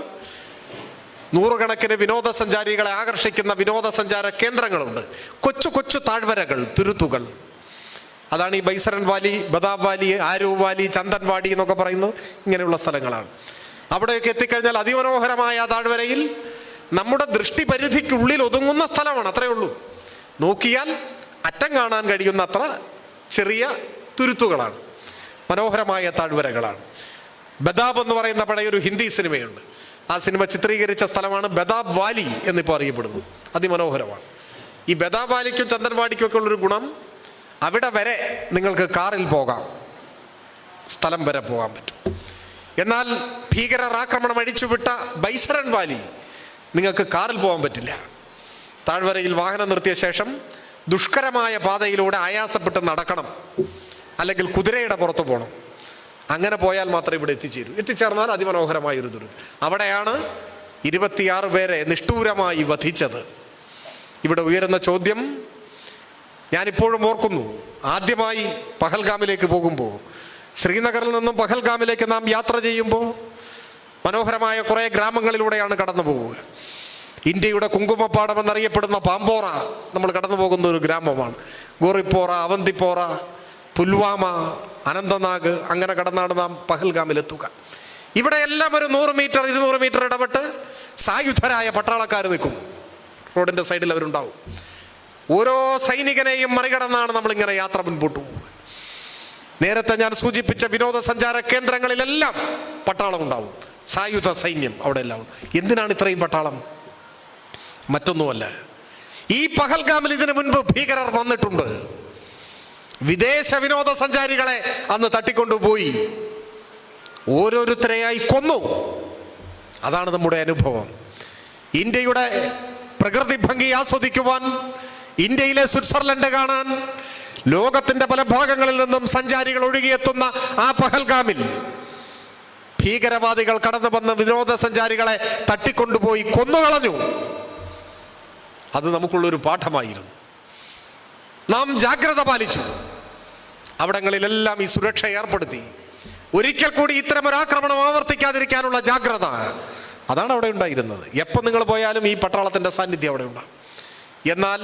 നൂറുകണക്കിന് വിനോദസഞ്ചാരികളെ ആകർഷിക്കുന്ന വിനോദസഞ്ചാര കേന്ദ്രങ്ങളുണ്ട്. കൊച്ചു കൊച്ചു താഴ്വരകൾ, തുരുത്തുകൾ. അതാണ് ഈ ബൈസരൻ വാലി, ബദാബ് വാലി, ആരൂ വാലി, ചന്ദൻവാടി എന്നൊക്കെ പറയുന്നത് ഇങ്ങനെയുള്ള സ്ഥലങ്ങളാണ്. അവിടെയൊക്കെ എത്തിക്കഴിഞ്ഞാൽ അതിമനോഹരമായ ആ താഴ്വരയിൽ നമ്മുടെ ദൃഷ്ടി പരിധിക്കുള്ളിൽ ഒതുങ്ങുന്ന സ്ഥലമാണ്, അത്രയേ ഉള്ളൂ. നോക്കിയാൽ അറ്റം കാണാൻ കഴിയുന്ന അത്ര ചെറിയ തുരുത്തുകളാണ്, മനോഹരമായ താഴ്വരകളാണ്. ബദാബ് എന്ന് പറയുന്ന പഴയൊരു ഹിന്ദി സിനിമയുണ്ട്. ആ സിനിമ ചിത്രീകരിച്ച സ്ഥലമാണ് ബദാബ് വാലി എന്നിപ്പോൾ അറിയപ്പെടുന്നു. അതിമനോഹരമാണ്. ഈ ബദാബ് വാലിക്കും ചന്ദൻവാടിക്കും ഒക്കെ ഉള്ളൊരു ഗുണം, അവിടെ വരെ നിങ്ങൾക്ക് കാറിൽ പോകാം, സ്ഥലം വരെ പോകാൻ പറ്റും. എന്നാൽ ഭീകരർ ആക്രമണം അഴിച്ചുവിട്ട ബൈസരൻ വാലി നിങ്ങൾക്ക് കാറിൽ പോകാൻ പറ്റില്ല. താഴ്വരയിൽ വാഹനം നിർത്തിയ ശേഷം ദുഷ്കരമായ പാതയിലൂടെ ആയാസപ്പെട്ട് നടക്കണം, അല്ലെങ്കിൽ കുതിരയുടെ പുറത്ത് പോകണം. അങ്ങനെ പോയാൽ മാത്രമേ ഇവിടെ എത്തിച്ചേർന്നാൽ അതിമനോഹരമായൊരു ദുരന്തം. അവിടെയാണ് 26 പേരെ നിഷ്ഠൂരമായി വധിച്ചത്. ഇവിടെ ഉയരുന്ന ചോദ്യം ഞാനിപ്പോഴും ഓർക്കുന്നു. ആദ്യമായി പഹൽഗാമിലേക്ക് പോകുമ്പോൾ, ശ്രീനഗറിൽ നിന്നും പഹൽഗാമിലേക്ക് നാം യാത്ര ചെയ്യുമ്പോൾ മനോഹരമായ കുറേ ഗ്രാമങ്ങളിലൂടെയാണ് കടന്നു പോവുക. ഇന്ത്യയുടെ കുങ്കുമപ്പാടം എന്നറിയപ്പെടുന്ന പാമ്പോറ നമ്മൾ കടന്നു പോകുന്ന ഒരു ഗ്രാമമാണ്. ഗോറിപ്പോറ, അവന്തിപ്പോറ, പുൽവാമ, അനന്തനാഗ്, അങ്ങനെ കടന്നാണ് നാം പഹൽഗാമിലെത്തുക. ഇവിടെയെല്ലാം ഒരു 100 മീറ്റർ 200 മീറ്റർ ഇടപെട്ട് സായുധരായ പട്ടാളക്കാർ നിൽക്കും. റോഡിൻ്റെ സൈഡിൽ അവരുണ്ടാവും. ഓരോ സൈനികനെയും മറികടന്നാണ് നമ്മളിങ്ങനെ യാത്ര മുൻപോട്ട് പോകുക. നേരത്തെ ഞാൻ സൂചിപ്പിച്ച വിനോദസഞ്ചാര കേന്ദ്രങ്ങളിലെല്ലാം പട്ടാളം ഉണ്ടാവും, സായുധ സൈന്യം അവിടെ എല്ലാം ഉണ്ട്. എന്തിനാണ് ഇത്രയും പട്ടാളം? മറ്റൊന്നുമല്ല, ഈ പഹൽഗാമിൽ ഇതിനു മുൻപ് ഭീകരർ വന്നിട്ടുണ്ട്. വിദേശ വിനോദസഞ്ചാരികളെ അന്ന് തട്ടിക്കൊണ്ടുപോയി ഓരോരുത്തരെയായി കൊന്നു. അതാണ് നമ്മുടെ അനുഭവം. ഇന്ത്യയുടെ പ്രകൃതി ഭംഗി ആസ്വദിക്കുവാൻ, ഇന്ത്യയിലെ സ്വിറ്റ്സർലൻഡ് കാണാൻ ലോകത്തിന്റെ പല ഭാഗങ്ങളിൽ നിന്നും സഞ്ചാരികൾ ഒഴുകിയെത്തുന്ന ആ പഹൽഗാമിൽ ഭീകരവാദികൾ കടന്നു വന്ന് വിനോദസഞ്ചാരികളെ തട്ടിക്കൊണ്ടുപോയി കൊന്നുകളഞ്ഞു. അത് നമുക്കുള്ളൊരു പാഠമായിരുന്നു. നാം ജാഗ്രത പാലിച്ചു. അവിടങ്ങളിലെല്ലാം ഈ സുരക്ഷ ഏർപ്പെടുത്തി. ഒരിക്കൽ കൂടി ഇത്തരമൊരു ആക്രമണം ആവർത്തിക്കാതിരിക്കാനുള്ള ജാഗ്രത, അതാണ് അവിടെ ഉണ്ടായിരുന്നത്. എപ്പോൾ നിങ്ങൾ പോയാലും ഈ പട്ടാളത്തിൻ്റെ സാന്നിധ്യം അവിടെ ഉണ്ടാകും. എന്നാൽ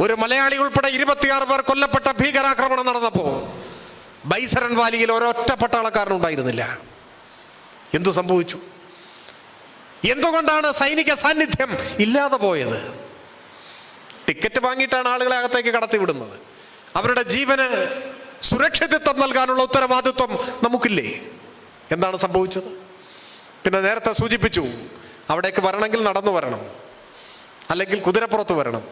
ഒരു മലയാളി ഉൾപ്പെടെ 26 പേർ കൊല്ലപ്പെട്ട ഭീകരാക്രമണം നടന്നപ്പോൾ ബൈസരൻ വാലിയിൽ ഒരൊറ്റ പട്ടാളക്കാരനുണ്ടായിരുന്നില്ല. എന്തു സംഭവിച്ചു? എന്തുകൊണ്ടാണ് സൈനിക സാന്നിധ്യം ഇല്ലാതെ പോയത്? ടിക്കറ്റ് വാങ്ങിയിട്ടാണ് ആളുകളെ അകത്തേക്ക് കടത്തിവിടുന്നത്. അവരുടെ ജീവന് സുരക്ഷിതത്വം നൽകാനുള്ള ഉത്തരവാദിത്വം നമുക്കില്ലേ? എന്താണ് സംഭവിച്ചത്? പിന്നെ നേരത്തെ സൂചിപ്പിച്ചു, അവിടേക്ക് വരണമെങ്കിൽ നടന്നു വരണം, അല്ലെങ്കിൽ കുതിരപ്പുറത്ത് വരണം.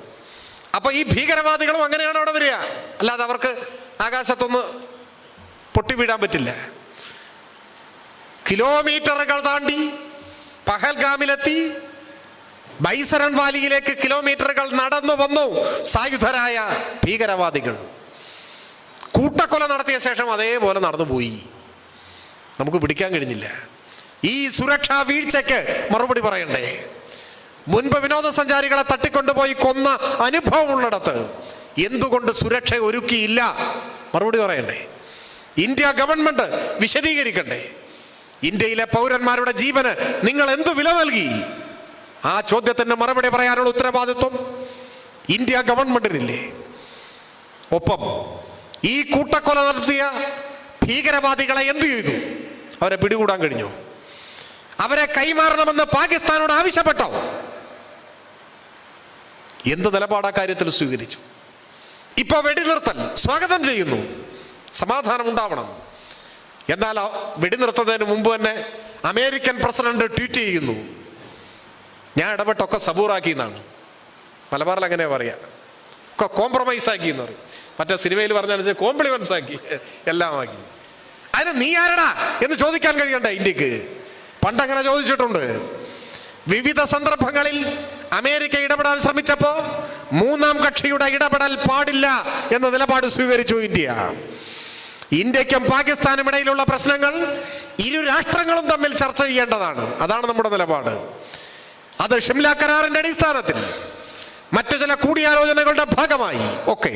അപ്പൊ ഈ ഭീകരവാദികളും അങ്ങനെയാണ് അവിടെ വരിക. അല്ലാതെ അവർക്ക് ആകാശത്തൊന്ന് പൊട്ടി വീഴാൻ പറ്റില്ല. കിലോമീറ്ററുകൾ താണ്ടി പഹൽഗാമിലെത്തി ബൈസരൻ വാലിയിലേക്ക് കിലോമീറ്ററുകൾ നടന്നു വന്നു സായുധരായ ഭീകരവാദികൾ. കൂട്ടക്കൊല നടത്തിയ ശേഷം അതേപോലെ നടന്നുപോയി. നമുക്ക് പിടിക്കാൻ കഴിഞ്ഞില്ല. ഈ സുരക്ഷാ വീഴ്ചയ്ക്ക് മറുപടി പറയണ്ടേ? മുൻപ് വിനോദസഞ്ചാരികളെ തട്ടിക്കൊണ്ടുപോയി കൊന്ന അനുഭവമുള്ളിടത്ത് എന്തുകൊണ്ട് സുരക്ഷ ഒരുക്കിയില്ല? മറുപടി പറയണ്ടേ? ഇന്ത്യ ഗവൺമെന്റ് വിശദീകരിക്കണ്ടേ? ഇന്ത്യയിലെ പൗരന്മാരുടെ ജീവന് നിങ്ങൾ എന്ത് വില നൽകി? ആ ചോദ്യത്തിന് മറുപടി പറയാനുള്ള ഉത്തരവാദിത്വം ഇന്ത്യ ഗവൺമെന്റിനില്ലേ? ഒപ്പം ഈ കൂട്ടക്കൊല നടത്തിയ ഭീകരവാദികളെ എന്തു ചെയ്തു? അവരെ പിടികൂടാൻ കഴിഞ്ഞു? അവരെ കൈമാറണമെന്ന് പാകിസ്ഥാനോട് ആവശ്യപ്പെട്ടോ? എന്ത് നിലപാടാ കാര്യത്തിൽ സ്വീകരിച്ചു? ഇപ്പൊ വെടിനിർത്തൽ സ്വാഗതം ചെയ്യുന്നു, സമാധാനം ഉണ്ടാവണം. എന്നാൽ വെടിനിർത്തുന്നതിന് മുമ്പ് തന്നെ അമേരിക്കൻ പ്രസിഡന്റ് ട്വീറ്റ് ചെയ്യുന്നു, ഞാൻ ഇടപെട്ടൊക്കെ സബൂറാക്കി എന്നാണ്. മലബാറിൽ അങ്ങനെ പറയാ, ഒക്കെ കോംപ്രമൈസ് ആക്കി എന്ന് പറയും. മറ്റേ സിനിമയിൽ പറഞ്ഞാൽ കോംപ്ലിമെന്റ്സ് ആക്കി, എല്ലാം ആക്കി. അതിന് നീ ആരടാ എന്ന് ചോദിക്കാൻ കഴിയണ്ടേ ഇന്ത്യക്ക്? പണ്ടങ്ങനെ ചോദിച്ചിട്ടുണ്ട്. വിവിധ സന്ദർഭങ്ങളിൽ അമേരിക്ക ഇടപെടാൻ ശ്രമിച്ചപ്പോൾ മൂന്നാം കക്ഷിയുടെ ഇടപെടൽ പാടില്ല എന്ന നിലപാട് സ്വീകരിച്ചു ഇന്ത്യ. ഇന്ത്യക്കും പാകിസ്ഥാനും ഇടയിലുള്ള പ്രശ്നങ്ങൾ ഇരു രാഷ്ട്രങ്ങളും തമ്മിൽ ചർച്ച ചെയ്യേണ്ടതാണ്. അതാണ് നമ്മുടെ നിലപാട്. അത് ഷിംല കരാറിന്റെ അടിസ്ഥാനത്തിൽ മറ്റു ചില കൂടിയാലോചനകളുടെ ഭാഗമായി ഒക്കെ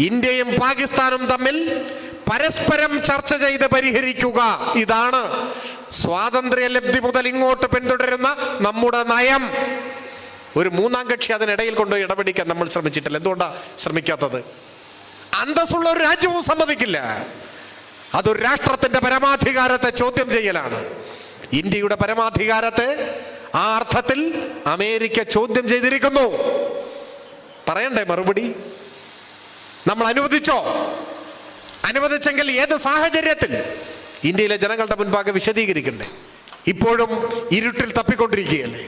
ഇന്ത്യയും പാകിസ്ഥാനും തമ്മിൽ പരസ്പരം ചർച്ച ചെയ്ത് പരിഹരിക്കുക. ഇതാണ് സ്വാതന്ത്ര്യ ലബ്ധി മുതൽ ഇങ്ങോട്ട് പിന്തുടരുന്ന നമ്മുടെ നയം. ഒരു മൂന്നാം കക്ഷി അതിനിടയിൽ കൊണ്ടുപോയി ഇടപെടിക്കാൻ നമ്മൾ ശ്രമിച്ചിട്ടില്ല. എന്തുകൊണ്ടാണ് ശ്രമിക്കാത്തത്? അന്തസ്സുള്ള ഒരു രാജ്യവും സമ്മതിക്കില്ല. അതൊരു രാഷ്ട്രത്തിന്റെ പരമാധികാരത്തെ ചോദ്യം ചെയ്യലാണ്. ഇന്ത്യയുടെ പരമാധികാരത്തെ ആ അർത്ഥത്തിൽ അമേരിക്ക ചോദ്യം ചെയ്തിരിക്കുന്നു. പറയണ്ടേ മറുപടി? നമ്മൾ അനുവദിച്ചോ? അനുവദിച്ചെങ്കിൽ ഏത് സാഹചര്യത്തിൽ? ഇന്ത്യയിലെ ജനങ്ങളുടെ മുൻപാകെ വിശദീകരിക്കണ്ടേ? ഇപ്പോഴും ഇരുട്ടിൽ തപ്പിക്കൊണ്ടിരിക്കുകയല്ലേ?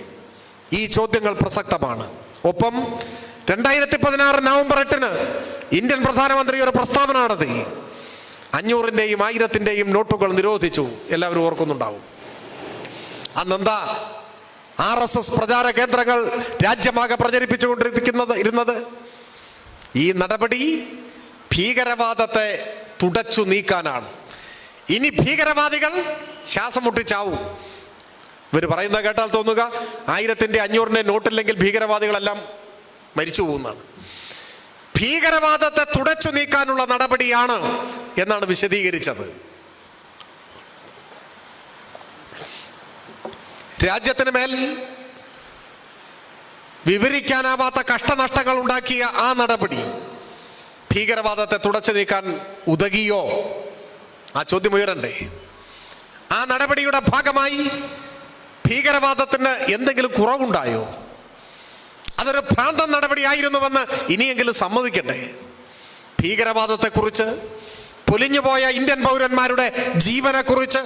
ഈ ചോദ്യങ്ങൾ പ്രസക്തമാണ്. ഒപ്പം 2016 നവംബർ 8 ഇന്ത്യൻ പ്രധാനമന്ത്രി ഒരു പ്രസ്താവന നടത്തി. 500-ന്റെയും 1000-ന്റെയും നോട്ടുകൾ നിരോധിച്ചു. എല്ലാവരും ഓർക്കുന്നുണ്ടാവും. അന്നെന്താ RSS പ്രചാര കേന്ദ്രങ്ങൾ രാജ്യമാകെ പ്രചരിപ്പിച്ചുകൊണ്ടിരിക്കുന്നത്? ഈ നടപടി ഭീകരവാദത്തെ തുടച്ചു നീക്കാനാണ്. ഇനി ഭീകരവാദികൾ ശ്വാസം മുട്ടിച്ചാവും. ഇവർ പറയുന്നത് കേട്ടാൽ തോന്നുക 1000-ന്റെ 500-ന്റെ നോട്ടില്ലെങ്കിൽ ഭീകരവാദികളെല്ലാം മരിച്ചു പോകുന്നതാണ്. ഭീകരവാദത്തെ തുടച്ചു നീക്കാനുള്ള നടപടിയാണ് എന്നാണ് വിശദീകരിച്ചത്. രാജ്യത്തിന് മേൽ വിവരിക്കാനാവാത്ത കഷ്ടനഷ്ടങ്ങൾ ഉണ്ടാക്കിയ ആ നടപടി ഭീകരവാദത്തെ തുടച്ചു നീക്കാൻ ഉതകിയോ? ആ ചോദ്യം ഉയരണ്ടേ? ആ നടപടിയുടെ ഭാഗമായി ഭീകരവാദത്തിന് എന്തെങ്കിലും കുറവുണ്ടായോ? അതൊരു ഭ്രാന്തൻ നടപടിയായിരുന്നുവെന്ന് ഇനിയെങ്കിലും സമ്മതിക്കണ്ടേ? ഭീകരവാദത്തെക്കുറിച്ച്, പൊലിഞ്ഞുപോയ ഇന്ത്യൻ പൗരന്മാരുടെ ജീവനെക്കുറിച്ച്,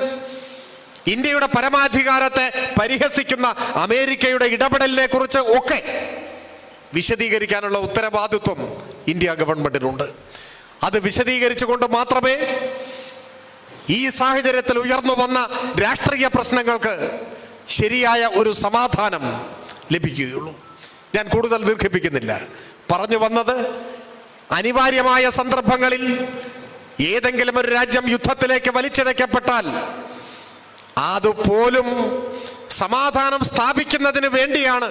ഇന്ത്യയുടെ പരമാധികാരത്തെ പരിഹസിക്കുന്ന അമേരിക്കയുടെ ഇടപെടലിനെ കുറിച്ച് ഒക്കെ വിശദീകരിക്കാനുള്ള ഉത്തരവാദിത്വം ഇന്ത്യ ഗവൺമെന്റിനുണ്ട്. അത് വിശദീകരിച്ചുകൊണ്ട് മാത്രമേ ഈ സാഹചര്യത്തിൽ ഉയർന്നു വന്ന രാഷ്ട്രീയ പ്രശ്നങ്ങൾക്ക് ശരിയായ ഒരു സമാധാനം ലഭിക്കുകയുള്ളൂ. ഞാൻ കൂടുതൽ ദീർഘിപ്പിക്കുന്നില്ല. പറഞ്ഞു വന്നത്, അനിവാര്യമായ സന്ദർഭങ്ങളിൽ ഏതെങ്കിലും ഒരു രാജ്യം യുദ്ധത്തിലേക്ക് വലിച്ചിഴക്കപ്പെട്ടാൽ അതുപോലും സമാധാനം സ്ഥാപിക്കുന്നതിന് വേണ്ടിയാണ്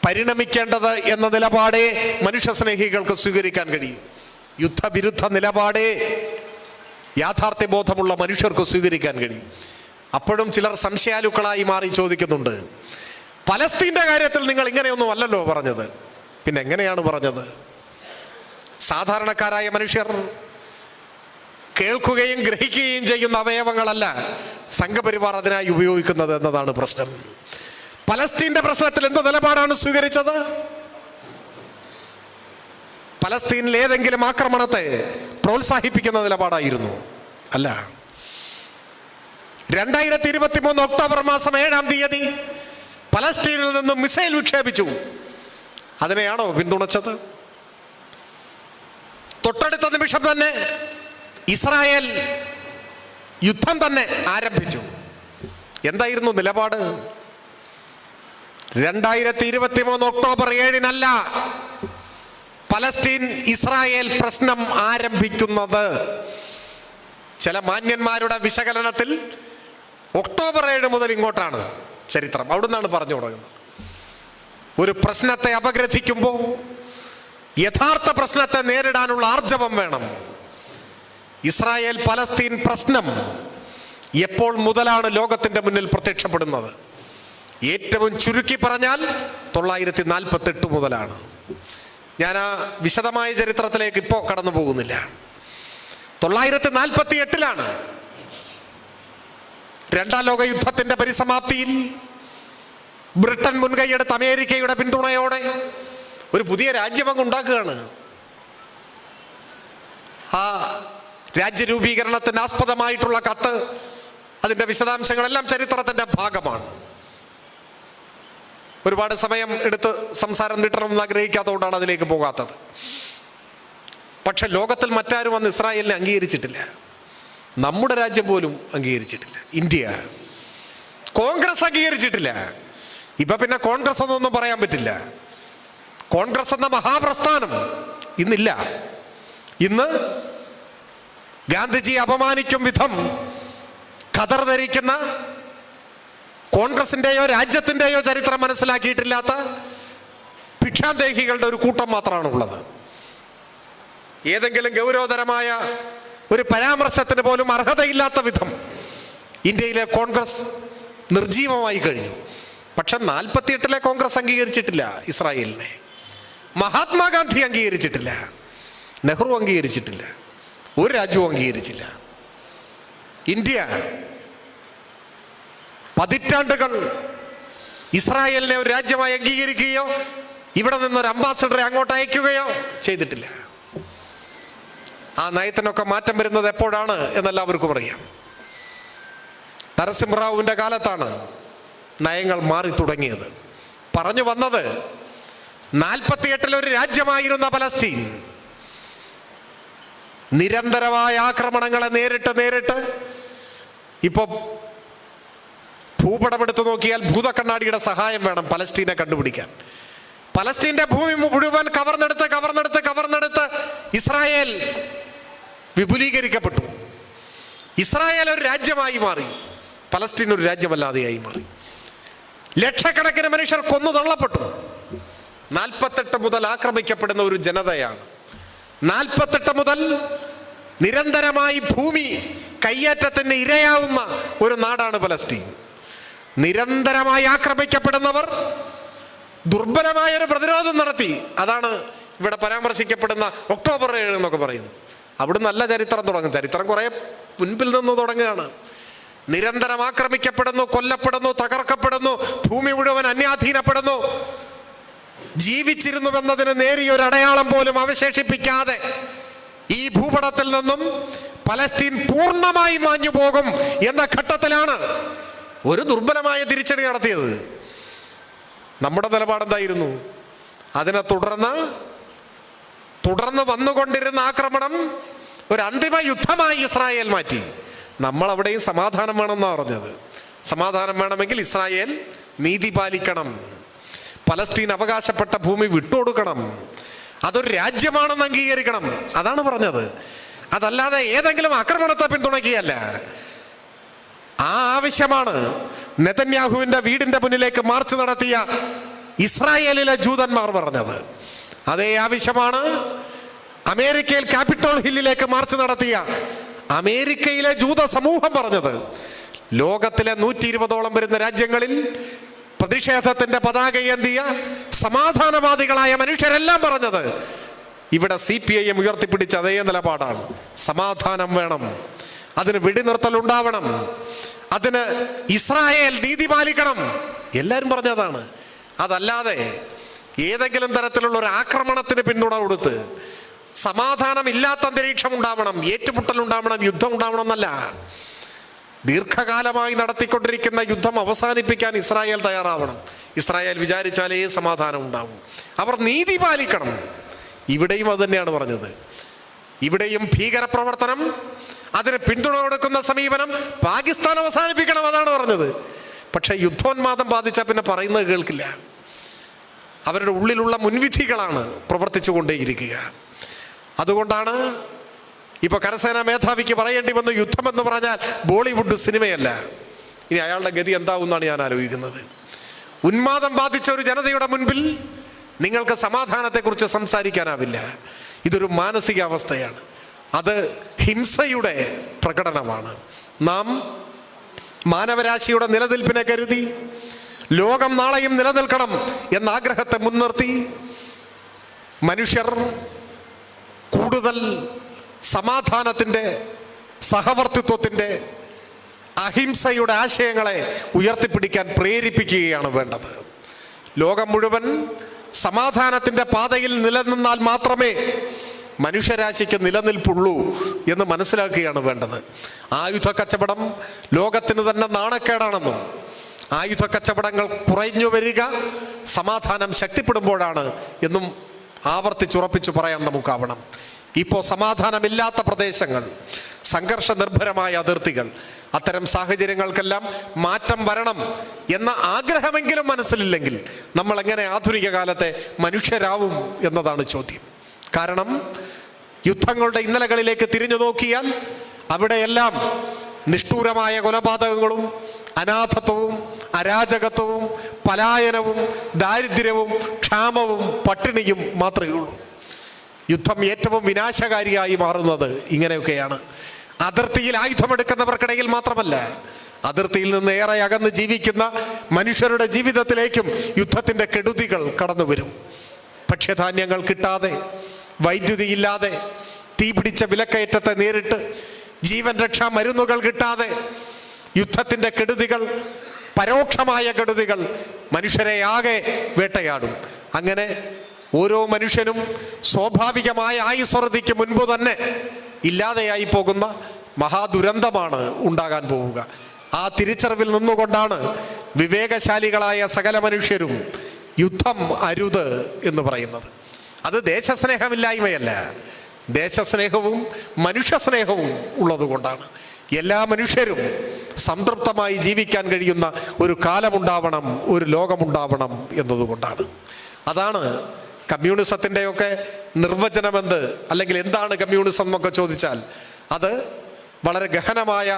പരിണമിക്കേണ്ടത് എന്ന നിലപാടേ മനുഷ്യസ്നേഹികൾക്ക് സ്വീകരിക്കാൻ കഴിയും. യുദ്ധവിരുദ്ധ നിലപാടേ യാഥാർത്ഥ്യബോധമുള്ള മനുഷ്യർക്ക് സ്വീകരിക്കാൻ കഴിയും. അപ്പോഴും ചിലർ സംശയാലുക്കളായി മാറി ചോദിക്കുന്നുണ്ട്, പലസ്തീൻ്റെ കാര്യത്തിൽ നിങ്ങൾ ഇങ്ങനെയൊന്നും അല്ലല്ലോ പറഞ്ഞത്, പിന്നെ എങ്ങനെയാണ് പറഞ്ഞത്? സാധാരണക്കാരായ മനുഷ്യർ കേൾക്കുകയും ഗ്രഹിക്കുകയും ചെയ്യുന്ന അവയവങ്ങളല്ല സംഘപരിവാർ അതിനായി ഉപയോഗിക്കുന്നത് എന്നതാണ് പ്രശ്നം. പലസ്തീന്റെ പ്രശ്നത്തിൽ എന്ത് നിലപാടാണ് സ്വീകരിച്ചത്? പലസ്തീനിൽ ഏതെങ്കിലും ആക്രമണത്തെ പ്രോത്സാഹിപ്പിക്കുന്ന നിലപാടായിരുന്നു? അല്ല. 2023 ഒക്ടോബർ മാസം 7-ാം തീയതി പലസ്തീനിൽ നിന്നും മിസൈൽ വിക്ഷേപിച്ചു. അതിനെയാണോ പിന്തുണച്ചത്? തൊട്ടടുത്ത നിമിഷം തന്നെ ഇസ്രായേൽ യുദ്ധം തന്നെ ആരംഭിച്ചു. എന്തായിരുന്നു നിലപാട്? 2023 ഒക്ടോബർ 7-നല്ല പലസ്തീൻ ഇസ്രായേൽ പ്രശ്നം ആരംഭിക്കുന്നത്. ചില മാന്യന്മാരുടെ വിശകലനത്തിൽ ഒക്ടോബർ 7 മുതൽ ഇങ്ങോട്ടാണ് ചരിത്രം. അവിടുന്നാണ് പറഞ്ഞു തുടങ്ങുന്നത്. ഒരു പ്രശ്നത്തെ അപഗ്രഥിക്കുമ്പോൾ യഥാർത്ഥ പ്രശ്നത്തെ നേരിടാനുള്ള ആർജവം വേണം. ഇസ്രായേൽ പലസ്തീൻ പ്രശ്നം എപ്പോൾ മുതലാണ് ലോകത്തിന്റെ മുന്നിൽ പ്രത്യക്ഷപ്പെടുന്നത്? ഏറ്റവും ചുരുക്കി പറഞ്ഞാൽ 948 മുതലാണ്. ഞാൻ ആ വിശദമായ ചരിത്രത്തിലേക്ക് ഇപ്പോൾ കടന്നു പോകുന്നില്ല. 948-ലാണ് രണ്ടാം ലോക യുദ്ധത്തിന്റെ പരിസമാപ്തിയിൽ ബ്രിട്ടൻ മുൻകൈയെടുത്ത് അമേരിക്കയുടെ പിന്തുണയോടെ ഒരു പുതിയ രാജ്യം ഉണ്ടാക്കുകയാണ്. ആ രാജ്യരൂപീകരണത്തിന് ആസ്പദമായിട്ടുള്ള കത്ത്, അതിന്റെ വിശദാംശങ്ങളെല്ലാം ചരിത്രത്തിന്റെ ഭാഗമാണ്. ഒരുപാട് സമയം എടുത്ത് സംസാരം നീട്ടണമെന്ന് ആഗ്രഹിക്കാത്തതുകൊണ്ടാണ് അതിലേക്ക് പോകാത്തത്. പക്ഷെ ലോകത്തിൽ മറ്റാരും വന്ന് ഇസ്രായേലിനെ അംഗീകരിച്ചിട്ടില്ല. നമ്മുടെ രാജ്യം പോലും അംഗീകരിച്ചിട്ടില്ല. ഇന്ത്യ, കോൺഗ്രസ് അംഗീകരിച്ചിട്ടില്ല. ഇപ്പൊ പിന്നെ കോൺഗ്രസ് ഒന്നും പറയാൻ പറ്റില്ല. കോൺഗ്രസ് എന്ന മഹാപ്രസ്ഥാനം ഇന്നില്ല. ഇന്ന് ഗാന്ധിജിയെ അപമാനിക്കും വിധം ഖദർ ധരിക്കുന്ന, കോൺഗ്രസിന്റെയോ രാജ്യത്തിന്റെയോ ചരിത്രം മനസ്സിലാക്കിയിട്ടില്ലാത്ത ഭിക്ഷാന്തേഹികളുടെ ഒരു കൂട്ടം മാത്രമാണ് ഉള്ളത്. ഏതെങ്കിലും ഗൗരവതരമായ ഒരു പരാമർശത്തിന് പോലും അർഹതയില്ലാത്ത വിധം ഇന്ത്യയിലെ കോൺഗ്രസ് നിർജീവമായി കഴിഞ്ഞു. പക്ഷെ 48-ലെ കോൺഗ്രസ് അംഗീകരിച്ചിട്ടില്ല ഇസ്രായേലിനെ. മഹാത്മാഗാന്ധി അംഗീകരിച്ചിട്ടില്ല, നെഹ്റു അംഗീകരിച്ചിട്ടില്ല, ഒരു രാജ്യവും അംഗീകരിച്ചില്ല. ഇന്ത്യ പതിറ്റാണ്ടുകൾ ഇസ്രായേലിനെ ഒരു രാജ്യമായി അംഗീകരിക്കുകയോ ഇവിടെ നിന്നൊരു അംബാസഡറെ അങ്ങോട്ട് അയക്കുകയോ ചെയ്തിട്ടില്ല. ആ നയത്തിനൊക്കെ മാറ്റം വരുന്നത് എപ്പോഴാണ് എന്നെല്ലാവർക്കും അറിയാം. നരസിംഹറാവുവിന്റെ കാലത്താണ് നയങ്ങൾ മാറി തുടങ്ങിയത്. പറഞ്ഞു വന്നത്, 48-ൽ ഒരു രാജ്യമായിരുന്ന പലസ്തീൻ നിരന്തരമായ ആക്രമണങ്ങളെ നേരിട്ട് ഇപ്പൊ ഭൂപടമെടുത്ത് നോക്കിയാൽ ഭൂതക്കണ്ണാടിയുടെ സഹായം വേണം പലസ്തീനെ കണ്ടുപിടിക്കാൻ. പലസ്തീന്റെ ഭൂമി മുഴുവൻ കവർന്നെടുത്ത് ഇസ്രായേൽ വിപുലീകരിക്കപ്പെട്ടു. ഇസ്രായേൽ ഒരു രാജ്യമായി മാറി, പലസ്തീൻ ഒരു രാജ്യമല്ലാതെയായി മാറി. ലക്ഷക്കണക്കിന് മനുഷ്യർ കൊന്നു തള്ളപ്പെട്ടു. 48 മുതൽ ആക്രമിക്കപ്പെടുന്ന ഒരു ജനതയാണ്. 48 മുതൽ നിരന്തരമായി ഭൂമി കയ്യേറ്റത്തിന് ഇരയാവുന്ന ഒരു നാടാണ് പലസ്തീൻ. നിരന്തരമായി ആക്രമിക്കപ്പെടുന്നവർ ദുർബലമായ ഒരു പ്രതിരോധം നടത്തി. അതാണ് ഇവിടെ പരാമർശിക്കപ്പെടുന്ന ഒക്ടോബർ 7 എന്നൊക്കെ പറയുന്നു. അവിടെ നല്ല ചരിത്രം തുടങ്ങും. ചരിത്രം കുറെ മുൻപിൽ നിന്ന് തുടങ്ങുകയാണ്. നിരന്തരം ആക്രമിക്കപ്പെടുന്നു, കൊല്ലപ്പെടുന്നു, തകർക്കപ്പെടുന്നു, ഭൂമി മുഴുവൻ അന്യാധീനപ്പെടുന്നു. ജീവിച്ചിരുന്നുവെന്നതിന് നേരിയ ഒരു അടയാളം പോലും അവശേഷിപ്പിക്കാതെ ഈ ഭൂപടത്തിൽ നിന്നും പലസ്തീൻ പൂർണ്ണമായി മാഞ്ഞു പോകും എന്ന ഘട്ടത്തിലാണ് ഒരു ദുർബലമായ തിരിച്ചടി നടത്തിയത്. നമ്മുടെ നിലപാടെന്തായിരുന്നു? അതിനെ തുടർന്ന് വന്നുകൊണ്ടിരുന്ന ആക്രമണം ഒരു അന്തിമ യുദ്ധമായി ഇസ്രായേൽ മാറ്റി. നമ്മൾ അവിടെയും സമാധാനം വേണമെന്നാണ് പറഞ്ഞത്. സമാധാനം വേണമെങ്കിൽ ഇസ്രായേൽ നീതി പാലിക്കണം, പലസ്തീൻ അവകാശപ്പെട്ട ഭൂമി വിട്ടുകൊടുക്കണം, അതൊരു രാജ്യമാണെന്ന് അംഗീകരിക്കണം. അതാണ് പറഞ്ഞത്. അതല്ലാതെ ഏതെങ്കിലും ആക്രമണത്തെ പിന്തുണയ്ക്കുകയല്ല. ആ ആവശ്യമാണ് നെതന്യാഹുവിന്റെ വീടിന്റെ മുന്നിലേക്ക് മാർച്ച് നടത്തിയ ഇസ്രായേലിലെ ജൂതന്മാർ പറഞ്ഞത്. അതേ ആവശ്യമാണ് അമേരിക്കയിൽ ക്യാപിറ്റോൾ ഹില്ലിലേക്ക് മാർച്ച് നടത്തിയ അമേരിക്കയിലെ ജൂത സമൂഹം പറഞ്ഞത്. ലോകത്തിലെ 120ഓളം വരുന്ന രാജ്യങ്ങളിൽ പ്രതിഷേധത്തിന്റെ പതാകയേന്തിയ സമാധാനവാദികളായ മനുഷ്യരെല്ലാം പറഞ്ഞത് ഇവിടെ CPIM ഉയർത്തിപ്പിടിച്ച അതേ നിലപാടാണ്. സമാധാനം വേണം, അതിന് വെടിനിർത്തൽ ഉണ്ടാവണം, അതിന് ഇസ്രായേൽ നീതി പാലിക്കണം, എല്ലാവരും പറഞ്ഞതാണ്. അതല്ലാതെ ഏതെങ്കിലും തരത്തിലുള്ള ഒരു ആക്രമണത്തിന് പിന്തുണ കൊടുത്ത് സമാധാനം ഇല്ലാത്ത അന്തരീക്ഷം ഉണ്ടാവണം, ഏറ്റുമുട്ടൽ ഉണ്ടാവണം, യുദ്ധം ഉണ്ടാവണം എന്നല്ല. ദീർഘകാലമായി നടത്തിക്കൊണ്ടിരിക്കുന്ന യുദ്ധം അവസാനിപ്പിക്കാൻ ഇസ്രായേൽ തയ്യാറാവണം. ഇസ്രായേൽ വിചാരിച്ചാലേ സമാധാനം ഉണ്ടാവും. അവർ നീതി പാലിക്കണം. ഇവിടെയും അത് തന്നെയാണ് പറഞ്ഞത്. ഇവിടെയും ഭീകരപ്രവർത്തനം, അതിന് പിന്തുണ കൊടുക്കുന്ന സമീപനം പാകിസ്ഥാൻ അവസാനിപ്പിക്കണം, അതാണ് പറഞ്ഞത്. പക്ഷെ യുദ്ധോന്മാദം ബാധിച്ചാൽ പിന്നെ പറയുന്നത് കേൾക്കില്ല. അവരുടെ ഉള്ളിലുള്ള മുൻവിധികളാണ് പ്രവർത്തിച്ചു കൊണ്ടേയിരിക്കുക. അതുകൊണ്ടാണ് ഇപ്പൊ കരസേനാ മേധാവിക്ക് പറയേണ്ടി വന്നു, യുദ്ധമെന്ന് പറഞ്ഞാൽ ബോളിവുഡ് സിനിമയല്ല. ഇനി അയാളുടെ ഗതി എന്താവുമെന്നാണ് ഞാൻ ആലോചിക്കുന്നത്. ഉന്മാദം ബാധിച്ച ഒരു ജനതയുടെ മുൻപിൽ നിങ്ങൾക്ക് സമാധാനത്തെക്കുറിച്ച് സംസാരിക്കാനാവില്ല. ഇതൊരു മാനസികാവസ്ഥയാണ്, അത് ഹിംസയുടെ പ്രകടനമാണ്. നാം മാനവരാശിയുടെ നിലനിൽപ്പിനെ കരുതി ലോകം നാളെയും നിലനിൽക്കണം എന്ന ആഗ്രഹത്തെ മുൻനിർത്തി മനുഷ്യർ കൂടുതൽ സമാധാനത്തിൻ്റെ, സഹവർത്തിത്വത്തിൻ്റെ, അഹിംസയുടെ ആശയങ്ങളെ ഉയർത്തിപ്പിടിക്കാൻ പ്രേരിപ്പിക്കുകയാണ് വേണ്ടത്. ലോകം മുഴുവൻ സമാധാനത്തിൻ്റെ പാതയിൽ നിലനിന്നാൽ മാത്രമേ മനുഷ്യരാശിക്ക് നിലനിൽപ്പുള്ളൂ എന്ന് മനസ്സിലാക്കുകയാണ് വേണ്ടത്. ആയുധ കച്ചവടം ലോകത്തിന് തന്നെ നാണക്കേടാണെന്നും ആയുധ കച്ചവടങ്ങൾ കുറഞ്ഞു വരിക സമാധാനം ശക്തിപ്പെടുമ്പോഴാണ് എന്നും ആവർത്തിച്ചുറപ്പിച്ചു പറയാൻ നമുക്കാവണം. ഇപ്പോൾ സമാധാനമില്ലാത്ത പ്രദേശങ്ങൾ, സംഘർഷ നിർഭരമായ അതിർത്തികൾ, അത്തരം സാഹചര്യങ്ങൾക്കെല്ലാം മാറ്റം വരണം എന്ന ആഗ്രഹമെങ്കിലും മനസ്സിലില്ലെങ്കിൽ നമ്മൾ എങ്ങനെ ആധുനിക കാലത്തെ മനുഷ്യരാവും എന്നതാണ് ചോദ്യം. കാരണം യുദ്ധങ്ങളുടെ ഇന്നലകളിലേക്ക് തിരിഞ്ഞു നോക്കിയാൽ അവിടെയെല്ലാം നിഷ്ഠൂരമായ കൊലപാതകങ്ങളും അനാഥത്വവും അരാജകത്വവും പലായനവും ദാരിദ്ര്യവും ക്ഷാമവും പട്ടിണിയും മാത്രമേ ഉള്ളൂ. യുദ്ധം ഏറ്റവും വിനാശകാരിയായി മാറുന്നത് ഇങ്ങനെയൊക്കെയാണ്. അതിർത്തിയിൽ ആയുധമെടുക്കുന്നവർക്കിടയിൽ മാത്രമല്ല, അതിർത്തിയിൽ നിന്ന് ഏറെ അകന്ന് ജീവിക്കുന്ന മനുഷ്യരുടെ ജീവിതത്തിലേക്കും യുദ്ധത്തിൻ്റെ കെടുതികൾ കടന്നു വരും. ഭക്ഷ്യധാന്യങ്ങൾ കിട്ടാതെ, വൈദ്യുതി ഇല്ലാതെ, തീപിടിച്ച വിലക്കയറ്റത്തെ നേരിട്ട്, ജീവൻ രക്ഷാ മരുന്നുകൾ കിട്ടാതെ യുദ്ധത്തിൻ്റെ കെടുതികൾ, പരോക്ഷമായ കെടുതികൾ മനുഷ്യരെ ആകെ വേട്ടയാടും. അങ്ങനെ ഓരോ മനുഷ്യനും സ്വാഭാവികമായ ആയുസ്വറുതിക്ക് മുൻപ് തന്നെ ഇല്ലാതെയായി പോകുന്ന മഹാദുരന്തമാണ് ഉണ്ടാകാൻ പോവുക. ആ തിരിച്ചറിവിൽ നിന്നുകൊണ്ടാണ് വിവേകശാലികളായ സകല മനുഷ്യരും യുദ്ധം അരുത് എന്ന് പറയുന്നത്. അത് ദേശസ്നേഹമില്ലായ്മയല്ല, ദേശസ്നേഹവും മനുഷ്യസ്നേഹവും ഉള്ളതുകൊണ്ടാണ്. എല്ലാ മനുഷ്യരും സംതൃപ്തമായി ജീവിക്കാൻ കഴിയുന്ന ഒരു കാലമുണ്ടാവണം, ഒരു ലോകമുണ്ടാവണം എന്നതുകൊണ്ടാണ്. അതാണ് കമ്മ്യൂണിസത്തിൻ്റെയൊക്കെ നിർവചനമെന്ത്, അല്ലെങ്കിൽ എന്താണ് കമ്മ്യൂണിസം എന്നൊക്കെ ചോദിച്ചാൽ അത് വളരെ ഗഹനമായ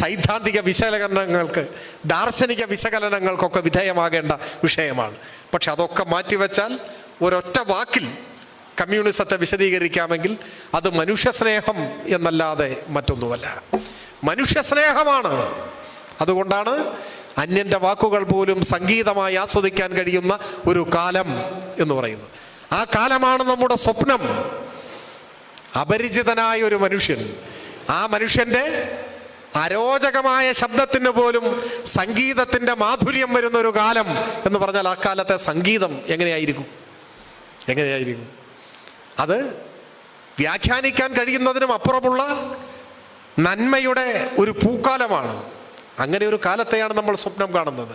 സൈദ്ധാന്തിക വിശകലനങ്ങൾക്ക്, ദാർശനിക വിശകലനങ്ങൾക്കൊക്കെ വിധേയമാകേണ്ട വിഷയമാണ്. പക്ഷെ അതൊക്കെ മാറ്റിവെച്ചാൽ ഒരൊറ്റ വാക്കിൽ കമ്മ്യൂണിസത്തെ വിശദീകരിക്കാമെങ്കിൽ അത് മനുഷ്യസ്നേഹം എന്നല്ലാതെ മറ്റൊന്നുമല്ല. മനുഷ്യസ്നേഹമാണ്. അതുകൊണ്ടാണ് അന്യൻ്റെ വാക്കുകൾ പോലും സംഗീതമായി ആസ്വദിക്കാൻ കഴിയുന്ന ഒരു കാലം എന്ന് പറയുന്നത്. ആ കാലമാണ് നമ്മുടെ സ്വപ്നം. അപരിചിതനായ ഒരു മനുഷ്യൻ, ആ മനുഷ്യൻ്റെ അരോചകമായ ശബ്ദത്തിന് പോലും സംഗീതത്തിൻ്റെ മാധുര്യം വരുന്ന ഒരു കാലം എന്ന് പറഞ്ഞാൽ ആ കാലത്തെ സംഗീതം എങ്ങനെയായിരിക്കും? അത് വ്യാഖ്യാനിക്കാൻ കഴിയുന്നതിനും അപ്പുറമുള്ള നന്മയുടെ ഒരു പൂക്കാലമാണ്. അങ്ങനെ ഒരു കാലത്തെയാണ് നമ്മൾ സ്വപ്നം കാണുന്നത്.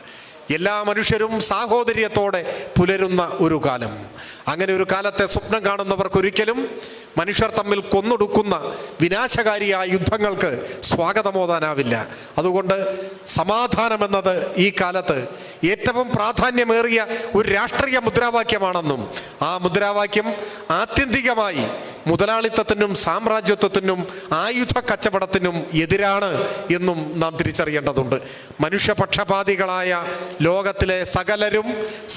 എല്ലാ മനുഷ്യരും സാഹോദര്യത്തോടെ പുലരുന്ന ഒരു കാലം. അങ്ങനെ ഒരു കാലത്തെ സ്വപ്നം കാണുന്നവർക്കൊരിക്കലും മനുഷ്യർ തമ്മിൽ കൊന്നൊടുക്കുന്ന വിനാശകാരിയായ യുദ്ധങ്ങൾക്ക് സ്വാഗതമോതാനാവില്ല. അതുകൊണ്ട് സമാധാനം എന്നത് ഈ കാലത്ത് ഏറ്റവും പ്രാധാന്യമേറിയ ഒരു രാഷ്ട്രീയ മുദ്രാവാക്യമാണെന്നും ആ മുദ്രാവാക്യം ആത്യന്തികമായി മുതലാളിത്തത്തിനും സാമ്രാജ്യത്വത്തിനും ആയുധ കച്ചവടത്തിനും എതിരാണ് എന്നും നാം തിരിച്ചറിയേണ്ടതുണ്ട്. മനുഷ്യപക്ഷപാതികളായ ലോകത്തിലെ സകലരും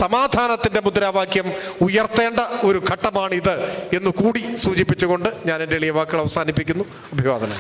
സമാധാനത്തിൻ്റെ മുദ്രാവാക്യം ഉയർത്തേണ്ട ഒരു ഘട്ടമാണിത് എന്ന് കൂടി സൂചിപ്പിച്ചുകൊണ്ട് ഞാൻ എൻ്റെ എളിയ വാക്കുകൾ അവസാനിപ്പിക്കുന്നു. അഭിവാദനം.